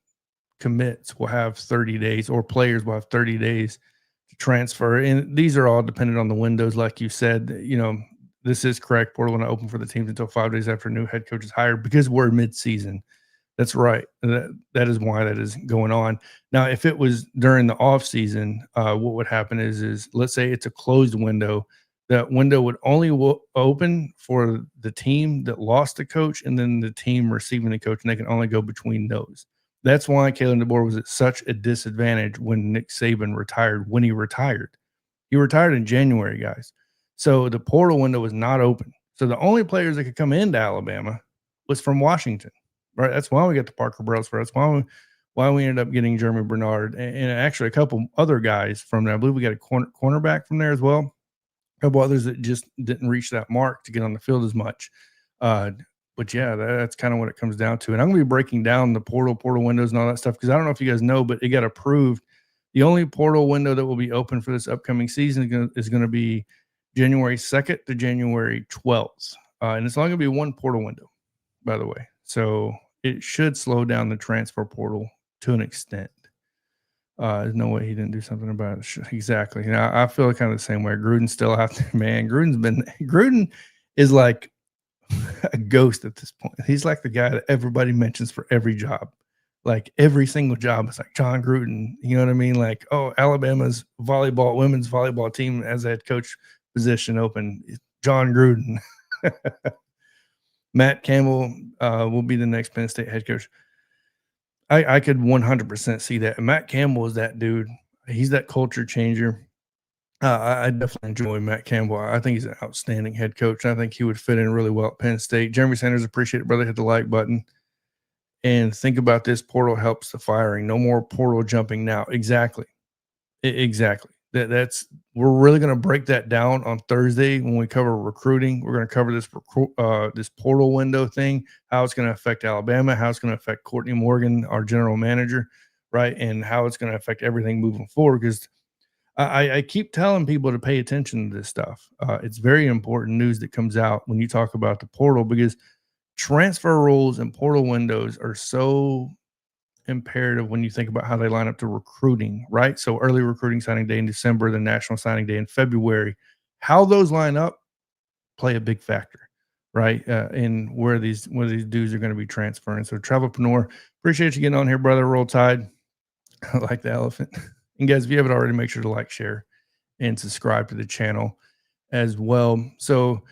commits will have 30 days, or players will have 30 days to transfer. And these are all dependent on the windows. Like you said, you know, this is correct. Portal will not open for the teams until 5 days after a new head coach is hired because we're mid-season. That's right. That is why that is going on. Now, if it was during the off season, what would happen is let's say it's a closed window. That window would only open for the team that lost the coach and then the team receiving the coach, and they can only go between those. That's why Kalen DeBoer was at such a disadvantage when Nick Saban retired. When he retired in January, guys. So the portal window was not open. So the only players that could come into Alabama was from Washington, right? That's why we got the Parker Brailsford. That's why we ended up getting Jeremy Bernard and actually a couple other guys from there. I believe we got a cornerback from there as well. A couple others that just didn't reach that mark to get on the field as much. But yeah, that's kind of what it comes down to. And I'm going to be breaking down the portal windows and all that stuff because I don't know if you guys know, but it got approved. The only portal window that will be open for this upcoming season is going to be January 2nd to January 12th. And it's only going to be one portal window, by the way. So it should slow down the transfer portal to an extent. There's no way he didn't do something about it. Exactly. You know, I feel kind of the same way. Gruden's still out there, man. Gruden is like a ghost at this point. He's like the guy that everybody mentions for every job. Like every single job is like John Gruden. You know what I mean? Like, oh, Alabama's women's volleyball team as a head coach position open. John Gruden. Matt Campbell will be the next Penn State head coach. I could 100% see that. And Matt Campbell is that dude. He's that culture changer. I definitely enjoy Matt Campbell. I think he's an outstanding head coach. I think he would fit in really well at Penn State. Jeremy Sanders, appreciate it, brother. Hit the like button. And think about this. Portal helps the firing. No more portal jumping now. Exactly. Exactly. We're really going to break that down on Thursday when we cover recruiting. We're going to cover this portal window thing, how it's going to affect Alabama, how it's going to affect Courtney Morgan, our general manager, right, and how it's going to affect everything moving forward. Because I keep telling people to pay attention to this stuff. It's very important news that comes out when you talk about the portal because transfer rules and portal windows are so imperative when you think about how they line up to recruiting, right? So early recruiting signing day in December, the national signing day in February, how those line up play a big factor, right? In where these dudes are going to be transferring. So Travelpreneur, appreciate you getting on here, brother. Roll Tide. I like the elephant. And guys, if you haven't already, make sure to like, share, and subscribe to the channel as well. So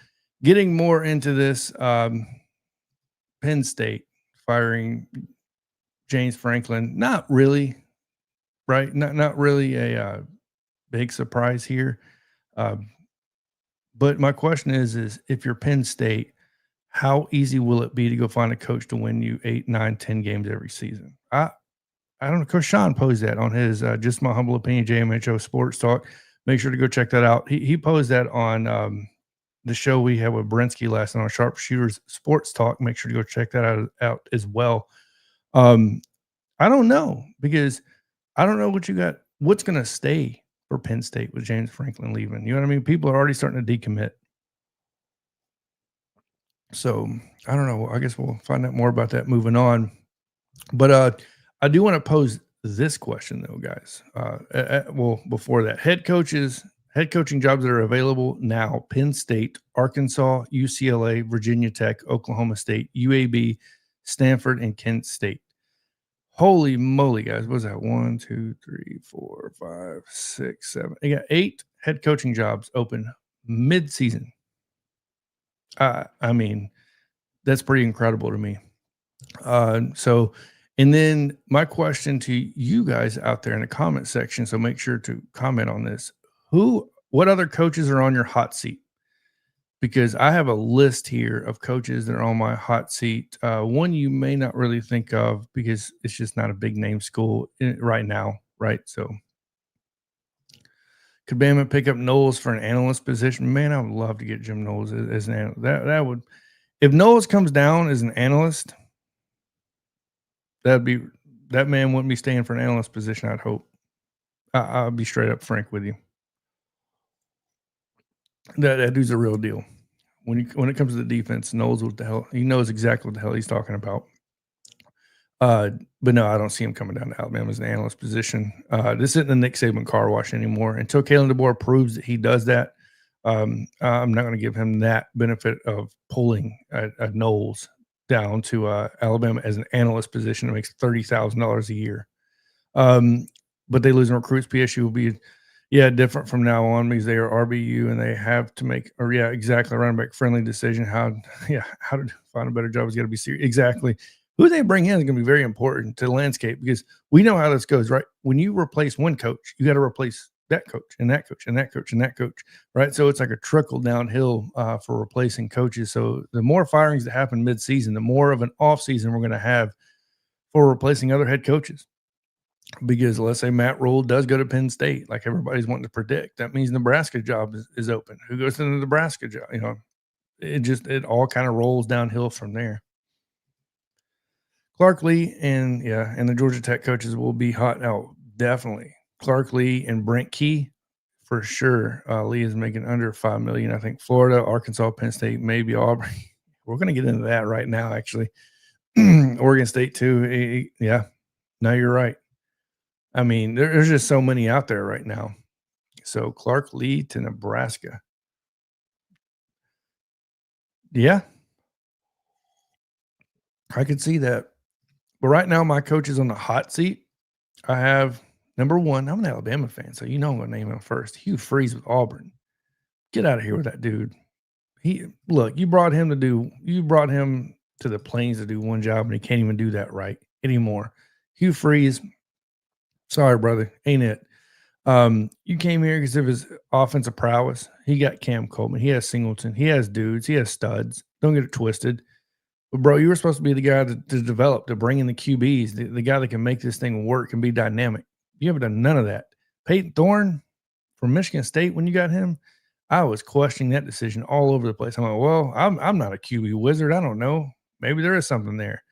getting more into this, Penn State firing James Franklin, not really, right? Not really a big surprise here. Um, but my question is if you're Penn State, how easy will it be to go find a coach to win you 8, 9, 10 games every season? I don't know. Coach Sean posed that on his Just My Humble Opinion JMHO Sports Talk. Make sure to go check that out. He posed that on the show we had with Brinsky last night on Sharpshooters Sports Talk. Make sure to go check that out as well. I don't know because I don't know what's going to stay for Penn State with James Franklin leaving. You know what I mean? People are already starting to decommit. So I don't know. I guess we'll find out more about that moving on. But I do want to pose this question though, guys. Well, before that, head coaching jobs that are available now: Penn State, Arkansas, UCLA, Virginia Tech, Oklahoma State, UAB, Stanford, and Kent State. Holy moly, guys. What was that? 1, 2, 3, 4, 5, 6, 7. You got 8 head coaching jobs open mid-season. I mean, that's pretty incredible to me. And then my question to you guys out there in the comment section, so make sure to comment on this. What other coaches are on your hot seat? Because I have a list here of coaches that are on my hot seat. One you may not really think of because it's just not a big name school right now, right? So could Bama pick up Knowles for an analyst position? Man, I would love to get Jim Knowles as an analyst. That would, if Knowles comes down as an analyst, that man wouldn't be staying for an analyst position, I'd hope. I'll be straight up frank with you. That dude's a real deal. When it comes to the defense, knows what the hell he knows exactly what the hell he's talking about. But no, I don't see him coming down to Alabama as an analyst position. This isn't the Nick Saban car wash anymore. Until Kalen DeBoer proves that he does that, I'm not going to give him that benefit of pulling a Knowles down to Alabama as an analyst position that makes $30,000 a year. But they lose in recruits. PSU will be different from now on because they are RBU and they have to make exactly running back friendly decision. How to find a better job is going to be serious. Exactly. Who they bring in is going to be very important to the landscape because we know how this goes, right? When you replace one coach, you got to replace that coach and that coach and that coach and that coach, right? So it's like a trickle downhill for replacing coaches. So the more firings that happen mid-season, the more of an off-season we're going to have for replacing other head coaches. Because let's say Matt Rule does go to Penn State, like everybody's wanting to predict. That means Nebraska job is open. Who goes to the Nebraska job? You know, it all kind of rolls downhill from there. Clark Lee and the Georgia Tech coaches will be hot out. Definitely. Clark Lee and Brent Key for sure. Lee is making under $5 million. I think Florida, Arkansas, Penn State, maybe Auburn. We're going to get into that right now, actually. Oregon State too. Yeah. No, you're right. I mean, there's just so many out there right now. So Clark Lee to Nebraska. Yeah. I could see that. But right now, my coach is on the hot seat. I have number one. I'm an Alabama fan, so you know I'm going to name him first. Hugh Freeze with Auburn. Get out of here with that dude. You brought him to the Plains to do one job, and he can't even do that right anymore. Hugh Freeze. Sorry, brother. Ain't it? You came here because of his offensive prowess. He got Cam Coleman. He has Singleton. He has dudes. He has studs. Don't get it twisted. But, bro, you were supposed to be the guy to develop, to bring in the QBs, the guy that can make this thing work and be dynamic. You haven't done none of that. Peyton Thorne from Michigan State, when you got him, I was questioning that decision all over the place. I'm like, well, I'm not a QB wizard. I don't know. Maybe there is something there.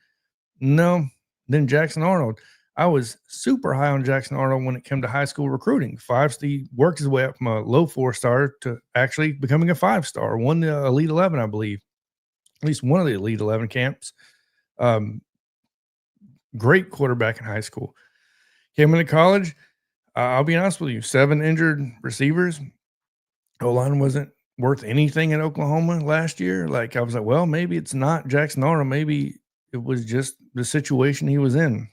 No. Then Jackson Arnold. I was super high on Jackson Arnold when it came to high school recruiting. He worked his way up from a low 4-star to actually becoming a 5-star, won the Elite 11, I believe, at least one of the Elite 11 camps. Great quarterback in high school. Came into college, I'll be honest with you, 7 injured receivers. O-line wasn't worth anything in Oklahoma last year. Like, I was like, well, maybe it's not Jackson Arnold. Maybe it was just the situation he was in.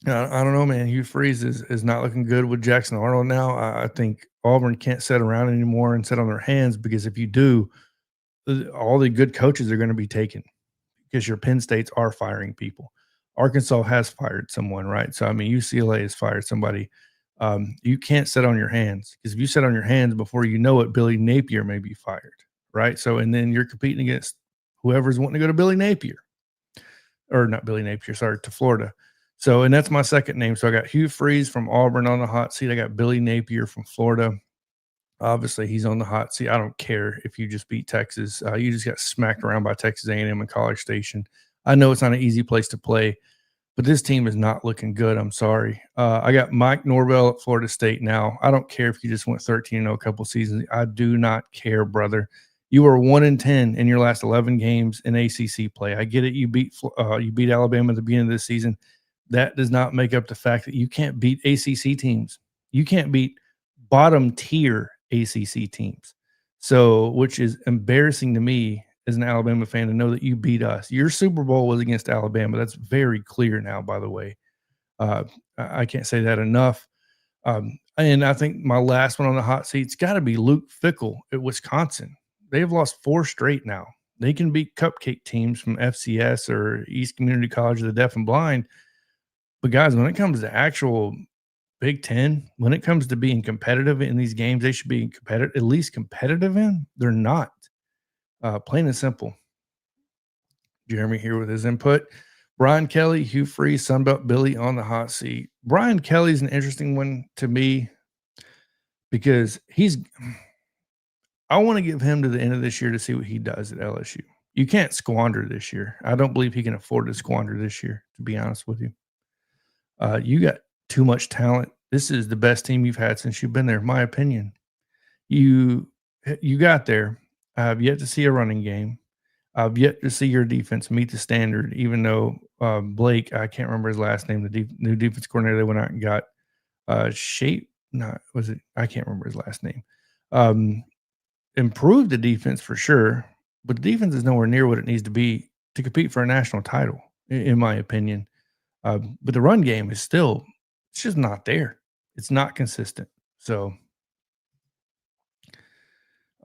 I don't know, man. Hugh Freeze is not looking good with Jackson Arnold now. I think Auburn can't sit around anymore and sit on their hands because if you do, all the good coaches are going to be taken because your Penn States are firing people. Arkansas has fired someone, right? So, I mean, UCLA has fired somebody. You can't sit on your hands, because if you sit on your hands, before you know it, Billy Napier may be fired, right? So, and then you're competing against whoever's wanting to go to Billy Napier, or not Billy Napier, sorry, to Florida. So, and that's my second name. So I got Hugh Freeze from Auburn on the hot seat. I got Billy Napier from Florida. Obviously, he's on the hot seat. I don't care if you just beat Texas. You just got smacked around by Texas A&M and College Station. I know it's not an easy place to play, but this team is not looking good. I'm sorry. I got Mike Norvell at Florida State now. I don't care if you just went 13-0 a couple seasons. I do not care, brother. You were 1-10 in your last 11 games in ACC play. I get it. You beat Alabama at the beginning of this season. That does not make up the fact that you can't beat ACC teams. You can't beat bottom tier ACC teams. So, which is embarrassing to me as an Alabama fan to know that you beat us. Your Super Bowl was against Alabama. That's very clear now, by the way. I can't say that enough. And I think my last one on the hot seat's got to be Luke Fickell at Wisconsin. They have lost 4 straight now. They can beat cupcake teams from FCS or East Community College of the Deaf and Blind. But guys, when it comes to actual Big Ten, when it comes to being competitive in these games, they should be competitive, at least competitive in. They're not. Plain and simple. Jeremy here with his input. Brian Kelly, Hugh Freeze, Sunbelt Billy on the hot seat. Brian Kelly's an interesting one to me because I want to give him to the end of this year to see what he does at LSU. You can't squander this year. I don't believe he can afford to squander this year, to be honest with you. You got too much talent. This is the best team you've had since you've been there, in my opinion. You got there. I've yet to see a running game. I've yet to see your defense meet the standard, even though Blake, I can't remember his last name, the new defense coordinator they went out and got, I can't remember his last name. Improved the defense for sure, but the defense is nowhere near what it needs to be to compete for a national title, in my opinion. But the run game is still, it's just not there. It's not consistent. So,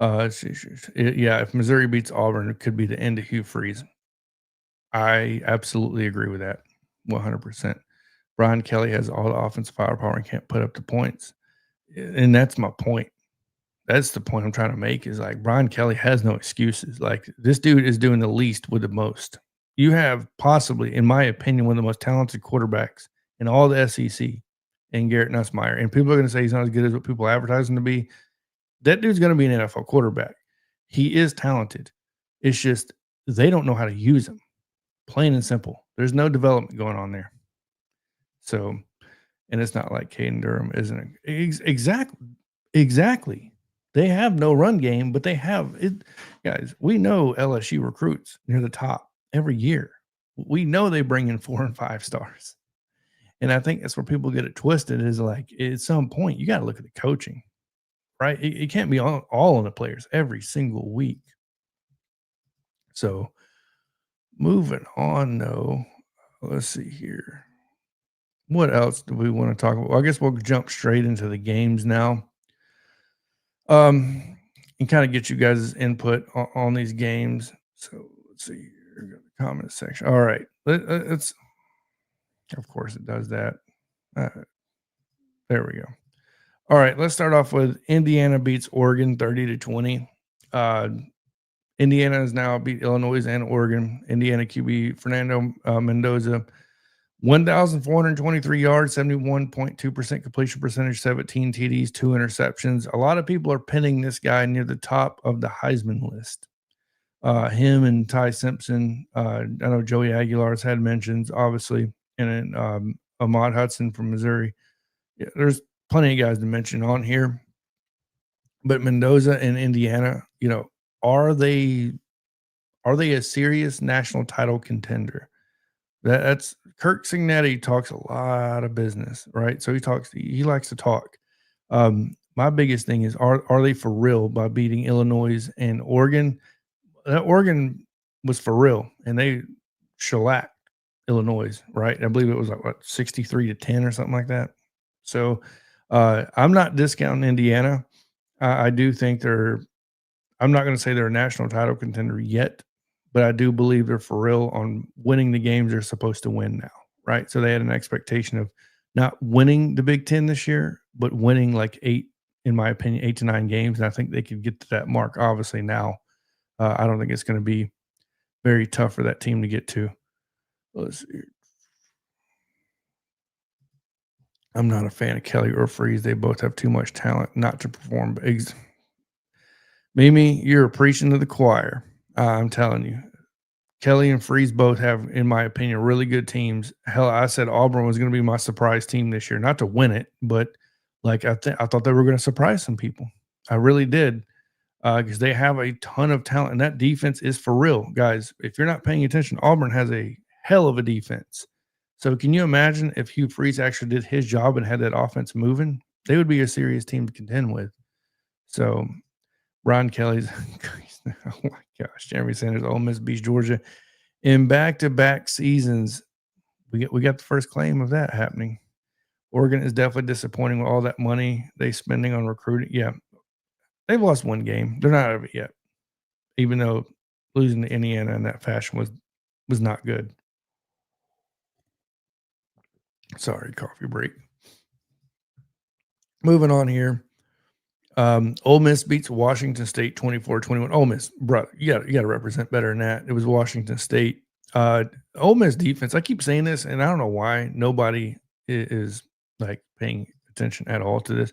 if Missouri beats Auburn, it could be the end of Hugh Freeze. I absolutely agree with that, 100%. Brian Kelly has all the offensive firepower and can't put up the points, and that's my point. That's the point I'm trying to make, is like Brian Kelly has no excuses. Like, this dude is doing the least with the most. You have possibly, in my opinion, one of the most talented quarterbacks in all the SEC in Garrett Nussmeier. And people are going to say he's not as good as what people advertise him to be. That dude's going to be an NFL quarterback. He is talented. It's just they don't know how to use him. Plain and simple. There's no development going on there. So, and it's not like Caden Durham isn't exactly. They have no run game, but they have it. Guys, we know LSU recruits near the top every year. We know they bring in 4 and 5 stars. And I think that's where people get it twisted, is like, at some point, you got to look at the coaching, right? It can't be all on the players every single week. So, moving on, though, let's see here. What else do we want to talk about? Well, I guess we'll jump straight into the games now. And kind of get you guys' input on these games. So let's see here, go to the comment section. All right, let's. Of course, it does that. There we go. All right, let's start off with Indiana beats Oregon 30-20. Indiana has now beat Illinois and Oregon. Indiana QB Fernando Mendoza, 1,423 yards, 71.2% completion percentage, 17 TDs, 2 interceptions. A lot of people are pinning this guy near the top of the Heisman list. Him and Ty Simpson. I know Joey Aguilar's had mentions, obviously, and then Ahmad Hudson from Missouri. Yeah, there's plenty of guys to mention on here. But Mendoza and Indiana, are they a serious national title contender? That's Kirk Cignetti talks a lot of business, right? So he likes to talk. My biggest thing is, are they for real by beating Illinois and Oregon? Oregon was for real, and they shellacked Illinois, right? I believe it was like 63-10 or something like that. So I'm not discounting Indiana. I do think I'm not going to say they're a national title contender yet, but I do believe they're for real on winning the games they're supposed to win now, right? So they had an expectation of not winning the Big Ten this year, but winning like 8, in my opinion, 8 to 9 games. And I think they could get to that mark. Obviously, now I don't think it's going to be very tough for that team to get to. Let's see. I'm not a fan of Kelly or Freeze. They both have too much talent not to perform. Mimi, you're preaching to the choir. I'm telling you. Kelly and Freeze both have, in my opinion, really good teams. Hell, I said Auburn was going to be my surprise team this year. Not to win it, but like I thought they were going to surprise some people. I really did, because they have a ton of talent, and that defense is for real, guys. If you're not paying attention, Auburn has a hell of a defense. So can you imagine if Hugh Freeze actually did his job and had that offense moving? They would be a serious team to contend with. So Ron Kelly's, oh my gosh, Jeremy Sanders, Ole Miss beats Georgia in back-to-back seasons. We got the first claim of that happening. Oregon is definitely disappointing with all that money they spending on recruiting. Yeah, they've lost one game. They're not out of it yet, even though losing to Indiana in that fashion was not good. Sorry, coffee break. Moving on here. Ole Miss beats Washington State 24-21. Ole Miss, bro, you got to represent better than that. It was Washington State. Ole Miss defense, I keep saying this, and I don't know why nobody is like paying attention at all to this.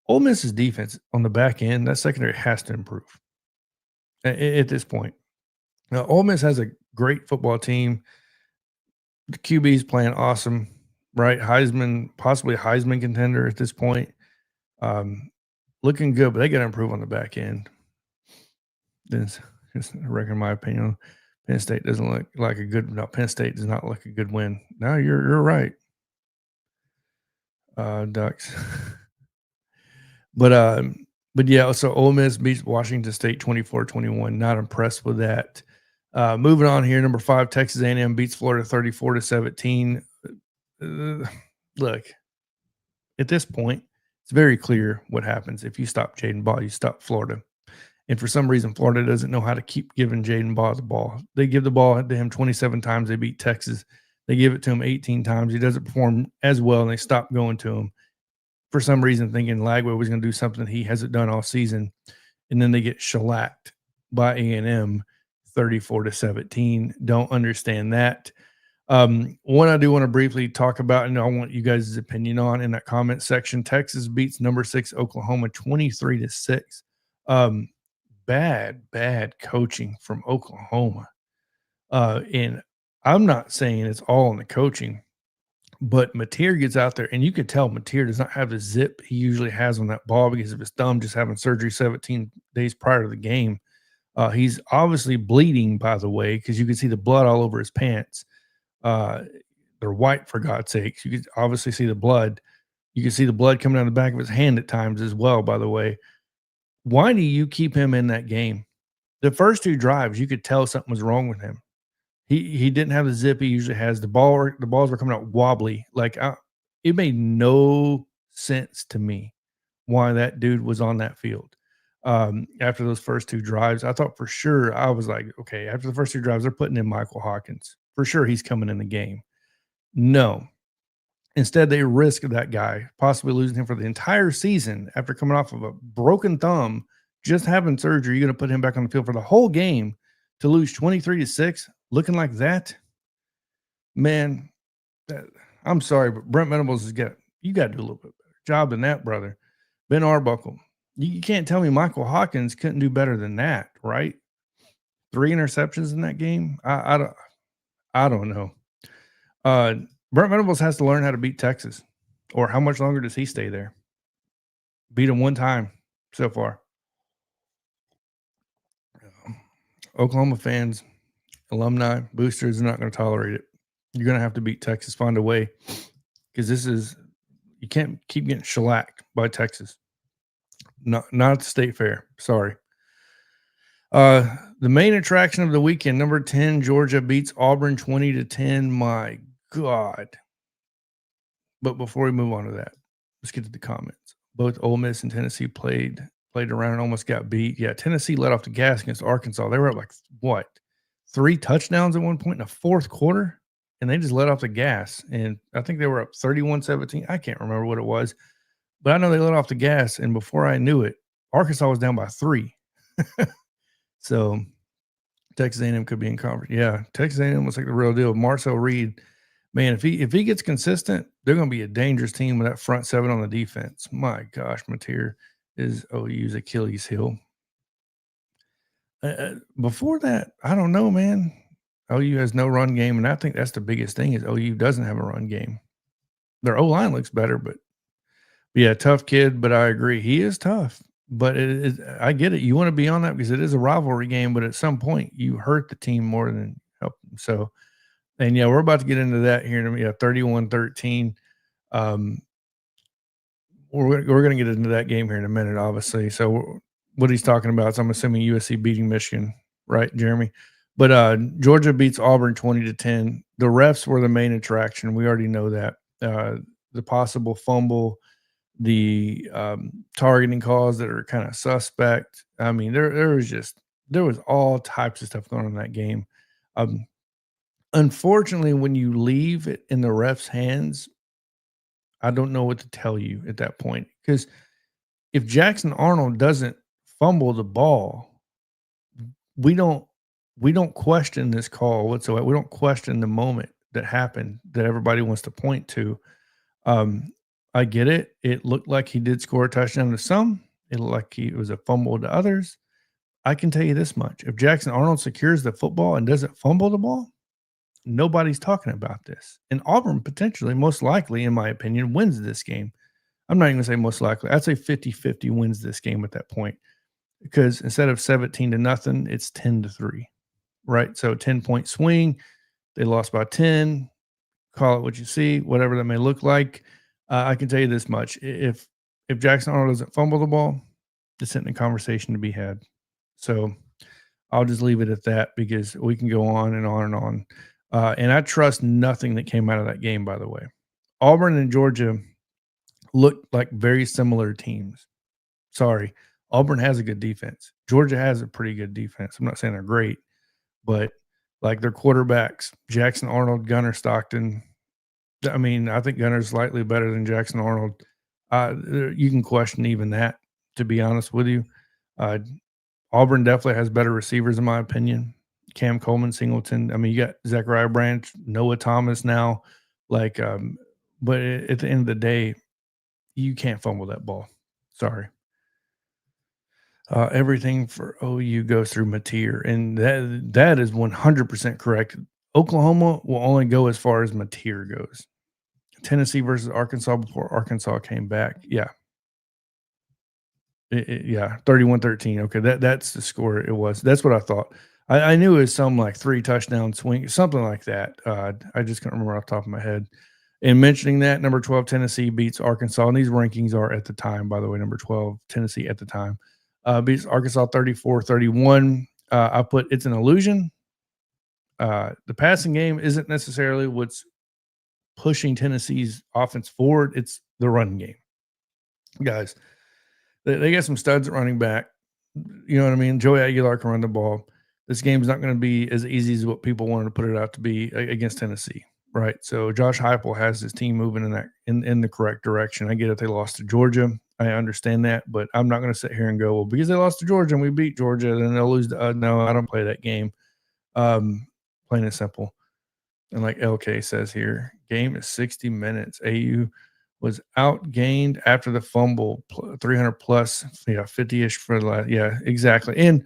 Ole Miss's defense on the back end, that secondary has to improve at this point. Now, Ole Miss has a great football team. The QB is playing awesome, right? Heisman, possibly a Heisman contender at this point. Looking good, but they got to improve on the back end. This, I reckon, in my opinion, Penn State doesn't look like a good. No, Penn State does not look a good win. No, you're right. Ducks, but yeah. So Ole Miss beats Washington State 24-21. Not impressed with that. Moving on here, number 5, Texas A&M beats Florida 34-17. Look, at this point, it's very clear what happens. If you stop Jaden Ball, you stop Florida. And for some reason, Florida doesn't know how to keep giving Jaden Ball the ball. They give the ball to him 27 times. They beat Texas. They give it to him 18 times. He doesn't perform as well, and they stop going to him. For some reason, thinking Lagway was going to do something he hasn't done all season. And then they get shellacked by A&M 34-17. Don't understand that. One I do want to briefly talk about, and I want you guys' opinion on in that comment section. Texas beats number 6 Oklahoma 23-6. Bad coaching from Oklahoma. And I'm not saying it's all in the coaching, but Mateer gets out there, and you could tell Mateer does not have the zip he usually has on that ball because of his thumb just having surgery 17 days prior to the game. He's obviously bleeding, by the way, because you can see the blood all over his pants. They're white, for God's sakes. You can obviously see the blood. You can see the blood coming down the back of his hand at times as well, by the way. Why do you keep him in that game? The first 2 drives, you could tell something was wrong with him. He didn't have the zip he usually has. The balls were coming out wobbly. Like, it made no sense to me why that dude was on that field. After those first 2 drives, I thought for sure, I was like, okay, after the first 2 drives, they're putting in Michael Hawkins. For sure he's coming in the game. No. Instead, they risk that guy, possibly losing him for the entire season after coming off of a broken thumb, just having surgery. You're going to put him back on the field for the whole game to lose 23-6, looking like that? Man, I'm sorry, but Brent Venables you got to do a little bit better job than that, brother. Ben Arbuckle, you can't tell me Michael Hawkins couldn't do better than that, right? 3 interceptions in that game. I don't know. Brent Venables has to learn how to beat Texas, or how much longer does he stay there? Beat him one time so far. Oklahoma fans, alumni, boosters are not going to tolerate it. You're going to have to beat Texas, find a way, because you can't keep getting shellacked by Texas. Not at the State Fair. Sorry. The main attraction of the weekend, number 10, Georgia beats Auburn 20-10. My God. But before we move on to that, let's get to the comments. Both Ole Miss and Tennessee played around and almost got beat. Yeah, Tennessee let off the gas against Arkansas. They were up like, 3 touchdowns at one point in the fourth quarter? and they just let off the gas. And I think they were up 31-17. I can't remember what it was, but I know they let off the gas. And before I knew it, Arkansas was down by 3. So Texas A&M could be in conference. Yeah, Texas A&M looks like the real deal. Marcel Reed, man, if he gets consistent, they're going to be a dangerous team with that front 7 on the defense. My gosh, Mateer is OU's Achilles heel. Before that, I don't know, man. OU has no run game, and I think that's the biggest thing is OU doesn't have a run game. Their O-line looks better, but yeah, tough kid, but I agree. He is tough, but I get it. You want to be on that because it is a rivalry game, but at some point you hurt the team more than help them. So, and yeah, we're about to get into that here in a minute. 31-13. We're going to get into that game here in a minute, obviously. So what he's talking about is I'm assuming USC beating Michigan, right, Jeremy? But Georgia beats Auburn 20-10. The refs were the main attraction. We already know that. The possible fumble, the targeting calls that are kind of suspect. I mean, there was all types of stuff going on in that game. Unfortunately, when you leave it in the refs' hands, I don't know what to tell you at that point because if Jackson Arnold doesn't fumble the ball, we don't question this call whatsoever. We don't question the moment that happened that everybody wants to point to. I get it. It looked like he did score a touchdown to some. It looked like it was a fumble to others. I can tell you this much. If Jackson Arnold secures the football and doesn't fumble the ball, nobody's talking about this. And Auburn potentially, most likely, in my opinion, wins this game. I'm not even going to say most likely. I'd say 50-50 wins this game at that point because instead of 17-0, it's 10-3, right? So 10-point swing. They lost by 10. Call it what you see, whatever that may look like. I can tell you this much. If Jackson Arnold doesn't fumble the ball, it's in a conversation to be had. So I'll just leave it at that because we can go on and on and on. And I trust nothing that came out of that game, by the way. Auburn and Georgia look like very similar teams. Sorry. Auburn has a good defense. Georgia has a pretty good defense. I'm not saying they're great, but like their quarterbacks, Jackson Arnold, Gunnar Stockton. I mean, I think Gunner's slightly better than Jackson Arnold. You can question even that, to be honest with you. Auburn definitely has better receivers, in my opinion. Cam Coleman, Singleton. I mean, you got Zachariah Branch, Noah Thomas now. But at the end of the day, you can't fumble that ball. Sorry. Everything for OU goes through Mateer, and that is 100% correct. Oklahoma will only go as far as Mateer goes. Tennessee versus Arkansas before Arkansas came back. Yeah. 31-13. Okay, that's the score it was. That's what I thought. I knew it was some like 3 touchdown swing, something like that. I just can't remember off the top of my head. And mentioning that, number 12, Tennessee beats Arkansas. And these rankings are at the time, by the way, number 12, Tennessee at the time. Beats Arkansas 34-31. I put it's an illusion. The passing game isn't necessarily what's pushing Tennessee's offense forward. It's the run game. Guys, they got some studs at running back. You know what I mean? Joey Aguilar can run the ball. This game's not going to be as easy as what people wanted to put it out to be against Tennessee, right? So Josh Heupel has his team moving in the correct direction. I get it. They lost to Georgia. I understand that, but I'm not going to sit here and go, well, because they lost to Georgia and we beat Georgia, then they'll lose. No, I don't play that game. Plain and simple. And like LK says here, game is 60 minutes. AU was outgained after the fumble, 300 plus, 50-ish for the last. Yeah, exactly. And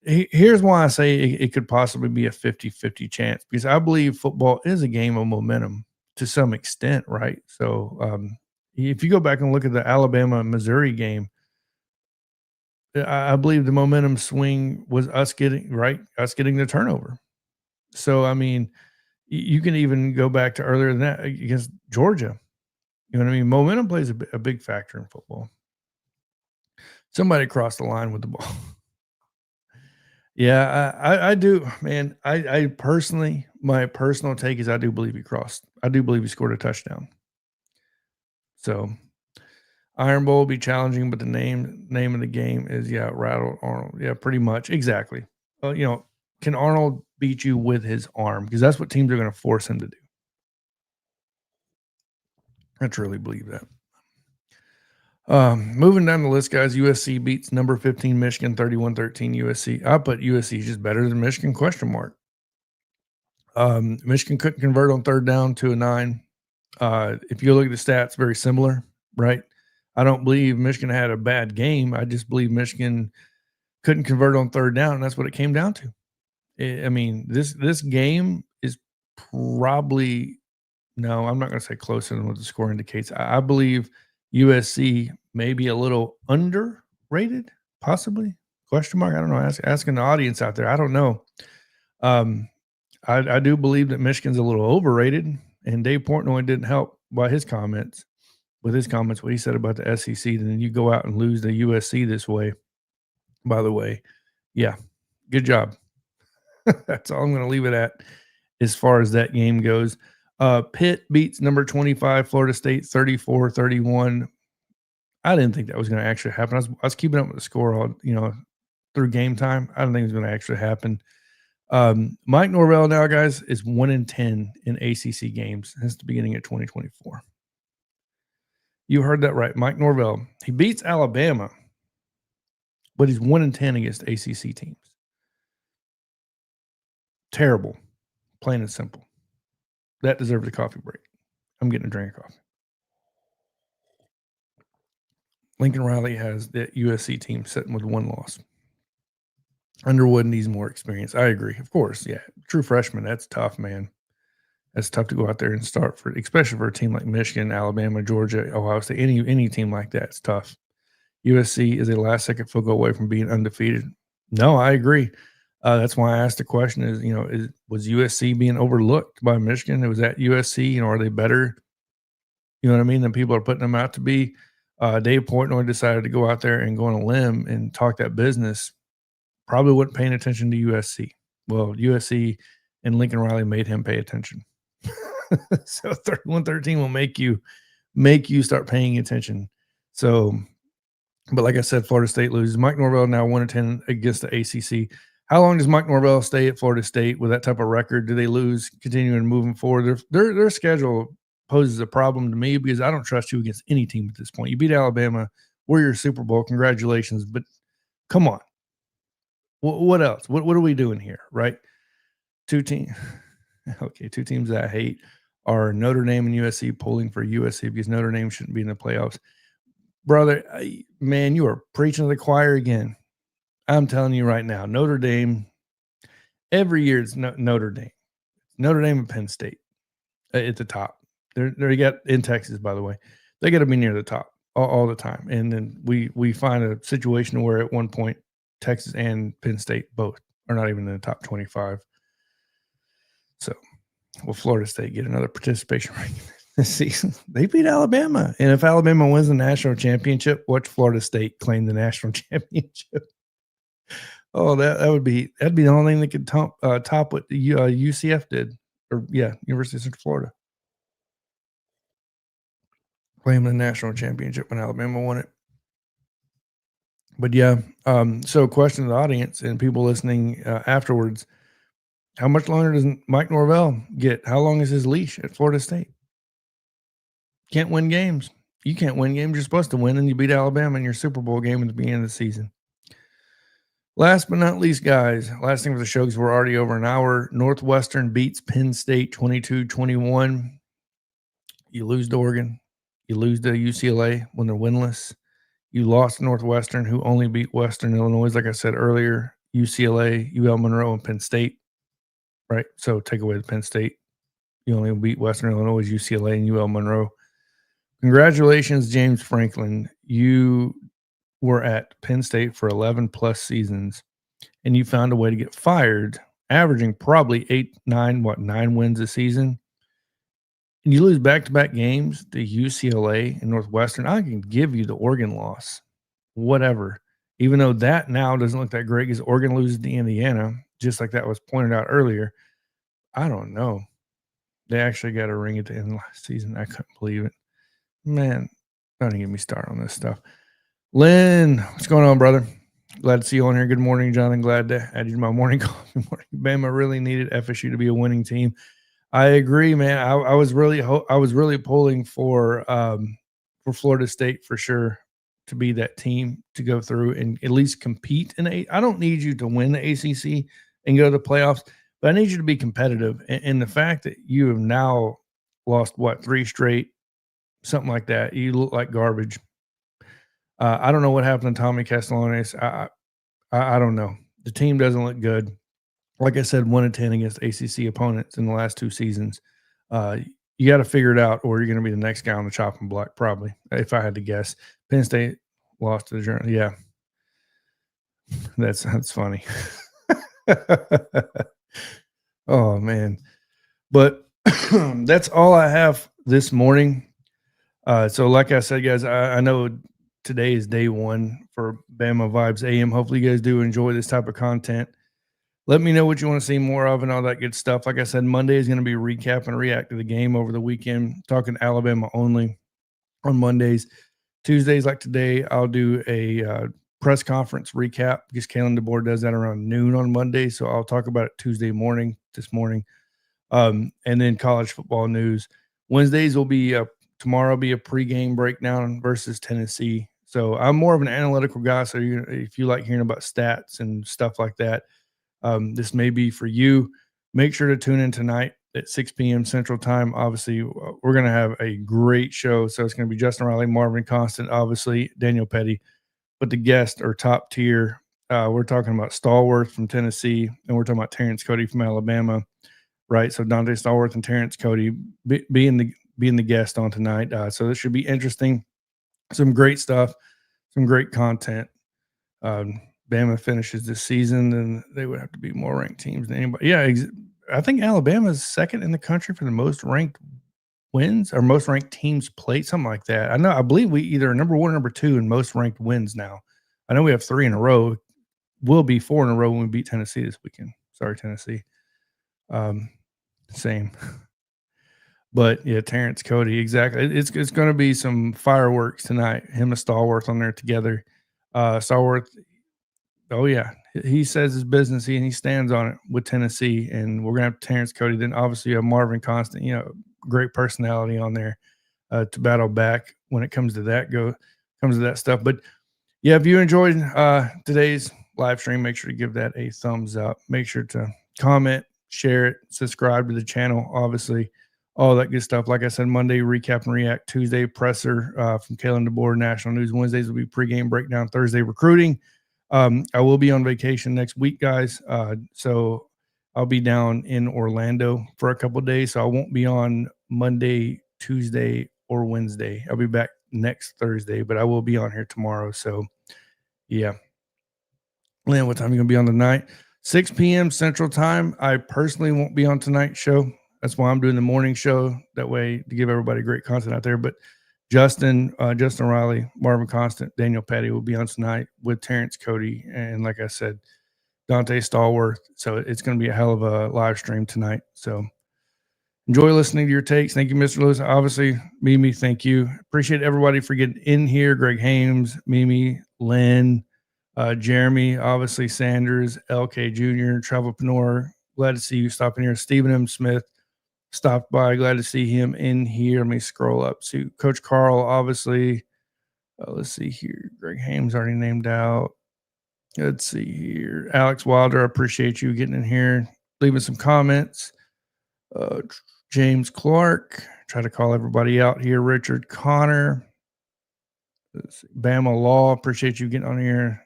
here's why I say it could possibly be a 50-50 chance, because I believe football is a game of momentum to some extent, right? So if you go back and look at the Alabama-Missouri game, I believe the momentum swing was us getting the turnover. So, I mean, you can even go back to earlier than that against Georgia. You know what I mean? Momentum plays a big factor in football. Somebody crossed the line with the ball. Yeah, I do, man. I personally, my personal take is I do believe he crossed. I do believe he scored a touchdown. So, Iron Bowl will be challenging, but the name of the game is Rattle Arnold. Yeah, pretty much. Exactly. Can Arnold beat you with his arm? Because that's what teams are going to force him to do. I truly believe that. Moving down the list, guys, USC beats number 15 Michigan 31-13 USC. I put USC just better than Michigan, question mark. Michigan couldn't convert on third down to a 9. If you look at the stats, very similar, right? I don't believe Michigan had a bad game. I just believe Michigan couldn't convert on third down, and that's what it came down to. I mean, this game is probably no, I'm not going to say closer than what the score indicates. I believe USC may be a little underrated, possibly. Question mark. I don't know. Asking the audience out there. I don't know. I do believe that Michigan's a little overrated, and Dave Portnoy didn't help by his comments. With his comments, what he said about the SEC, and then you go out and lose the USC this way. By the way, yeah, good job. That's all I'm going to leave it at as far as that game goes. Pitt beats number 25 Florida State 34-31. I didn't think that was going to actually happen. I was keeping up with the score all through game time. I don't think it was going to actually happen. Mike Norvell now, guys, is 1-10 in ACC games since the beginning of 2024. You heard that right, Mike Norvell. He beats Alabama, but he's 1-10 against ACC teams. Terrible, plain and simple. That deserves a coffee break. I'm getting a drink of coffee. Lincoln Riley has the USC team sitting with 1 loss. Underwood needs more experience. I agree. Of course, yeah. True freshman, that's tough, man. That's tough to go out there and start for, especially for a team like Michigan, Alabama, Georgia, Ohio State. Any team like that, it's tough. USC is a last-second field goal away from being undefeated. No, I agree. That's why I asked the question: was USC being overlooked by Michigan? It was at USC. Are they better? You know what I mean? Than people are putting them out to be. Dave Portnoy decided to go out there and go on a limb and talk that business. Probably wasn't paying attention to USC. Well, USC and Lincoln Riley made him pay attention. So 31-13 will make you start paying attention. So, but like I said, Florida State loses. Mike Norvell now 1-10 against the ACC. How long does Mike Norvell stay at Florida State with that type of record? Do they lose continuing moving forward? Their schedule poses a problem to me because I don't trust you against any team at this point. You beat Alabama. We're your Super Bowl. Congratulations. But come on. What else? What are we doing here, right? Two teams that I hate are Notre Dame and USC, pulling for USC because Notre Dame shouldn't be in the playoffs. Brother, man, you are preaching to the choir again. I'm telling you right now, Notre Dame, every year it's Notre Dame. Notre Dame and Penn State at the top. They got in Texas, by the way. They got to be near the top all the time. And then we find a situation where at one point Texas and Penn State both are not even in the top 25. So will Florida State get another participation ranking this season? They beat Alabama. And if Alabama wins the national championship, watch Florida State claim the national championship. Oh, that'd be the only thing that could top what the UCF did, or University of Central Florida, claiming the national championship when Alabama won it. But so question to the audience and people listening afterwards: how much longer does Mike Norvell get? How long is his leash at Florida State? Can't win games. You can't win games. You're supposed to win, and you beat Alabama in your Super Bowl game at the beginning of the season. Last but not least, guys, last thing for the show because we're already over an hour. Northwestern beats Penn State 22-21. You lose to Oregon. You lose to UCLA when they're winless. You lost to Northwestern, who only beat Western Illinois, like I said earlier, UCLA, UL Monroe, and Penn State. Right? So take away the Penn State. You only beat Western Illinois, UCLA, and UL Monroe. Congratulations, James Franklin. You were at Penn State for 11-plus seasons, and you found a way to get fired, averaging probably 9 wins a season. And you lose back-to-back games to UCLA and Northwestern. I can give you the Oregon loss, whatever, even though that now doesn't look that great because Oregon loses to Indiana, just like that was pointed out earlier. I don't know. They actually got a ring at the end of last season. I couldn't believe it. Man, don't even get me started on this stuff. Lynn, what's going on, brother? Glad to see you on here. Good morning, Jonathan. Glad to add you to my morning coffee morning. Bama really needed FSU to be a winning team. I agree, man. I was really pulling for Florida State for sure to be that team to go through and at least compete I don't need you to win the ACC and go to the playoffs, but I need you to be competitive. And the fact that you have now lost 3 straight, something like that, you look like garbage. I don't know what happened to Tommy Castellanos. I don't know. The team doesn't look good. Like I said, 1-10 against ACC opponents in the last 2 seasons. You got to figure it out, or you're going to be the next guy on the chopping block, probably, if I had to guess. Penn State lost to the Journal. Yeah. That's funny. Oh, man. But that's all I have this morning. So like I said, guys, I know today is day 1 for Bama Vibes AM. Hopefully you guys do enjoy this type of content. Let me know what you want to see more of and all that good stuff. Like I said, Monday is going to be recap and react to the game over the weekend, talking Alabama only on Mondays. Tuesdays, like today, I'll do a press conference recap because Kalen DeBoer does that around noon on Monday. So I'll talk about it Tuesday morning, this morning. And then college football news. Wednesdays will be tomorrow will be a pregame breakdown versus Tennessee. So I'm more of an analytical guy. So if you like hearing about stats and stuff like that, this may be for you. Make sure to tune in tonight at 6 p.m. Central Time. Obviously, we're going to have a great show. So it's going to be Justin Riley, Marvin Constant, obviously Daniel Petty. But the guests are top tier. We're talking about Stallworth from Tennessee, and we're talking about Terrence Cody from Alabama, right? So Dante Stallworth and Terrence Cody being the guest on tonight. So this should be interesting. Some great stuff, some great content. Bama finishes this season, then they would have to be more ranked teams than anybody. Yeah, I think Alabama is second in the country for the most ranked wins or most ranked teams played, something like that. I believe we either number 1 or number 2 in most ranked wins now. I know we have 3 in a row. We'll be 4 in a row when we beat Tennessee this weekend. Sorry, Tennessee. Same. But yeah, Terrence Cody, exactly. It's going to be some fireworks tonight. Him and Stallworth on there together. Stallworth. Oh, yeah. He says his business, and he stands on it with Tennessee, and we're going to have Terrence Cody. Then, obviously, you have Marvin Constant, great personality on there to battle back when it comes to that stuff. But, yeah, if you enjoyed today's live stream, make sure to give that a thumbs up. Make sure to comment, share it, subscribe to the channel, obviously, all that good stuff. Like I said, Monday, recap and react. Tuesday, presser from Kalen DeBoer, National News. Wednesdays will be pregame breakdown. Thursday, recruiting. I will be on vacation next week, guys. So I'll be down in Orlando for a couple of days. So I won't be on Monday, Tuesday, or Wednesday. I'll be back next Thursday, but I will be on here tomorrow. So, yeah. Lynn, what time are you going to be on tonight? 6 p.m. Central Time. I personally won't be on tonight's show. That's why I'm doing the morning show. That way to give everybody great content out there. But Justin Riley, Marvin Constant, Daniel Petty will be on tonight with Terrence Cody. And like I said, Dante Stallworth. So it's going to be a hell of a live stream tonight. So enjoy listening to your takes. Thank you, Mr. Lewis. Obviously, Mimi, thank you. Appreciate everybody for getting in here. Greg Hames, Mimi, Lynn, Jeremy, obviously Sanders, LK Jr., Travelpreneur. Glad to see you stopping here. Stephen M. Smith stopped by. Glad to see him in here. Let me scroll up to Coach Carl, obviously. Let's see here. Greg Hames already named out. Let's see here. Alex Wilder, I appreciate you getting in here, leaving some comments. James Clark, try to call everybody out here. Richard Connor. Bama Law, appreciate you getting on here.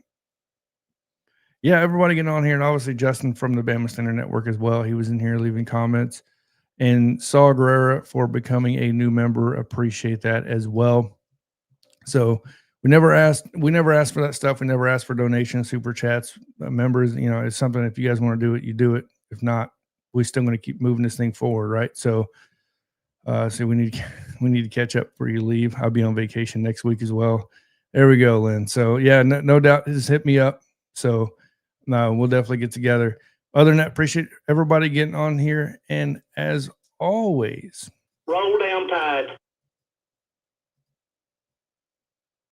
Yeah, everybody getting on here. And obviously Justin from the Bama Standard Network as well. He was in here leaving comments. And Saul Guerrera for becoming a new member. Appreciate that as well. So we never asked for that stuff. We never asked for donations, super chats, members. It's something, if you guys want to do it, you do it. If not, we're still going to keep moving this thing forward, right? So we need to catch up before you leave. I'll be on vacation next week as well. There we go, Lynn. So yeah, no doubt, just hit me up. So we'll definitely get together. Other than that, appreciate everybody getting on here. And as always, roll down tide.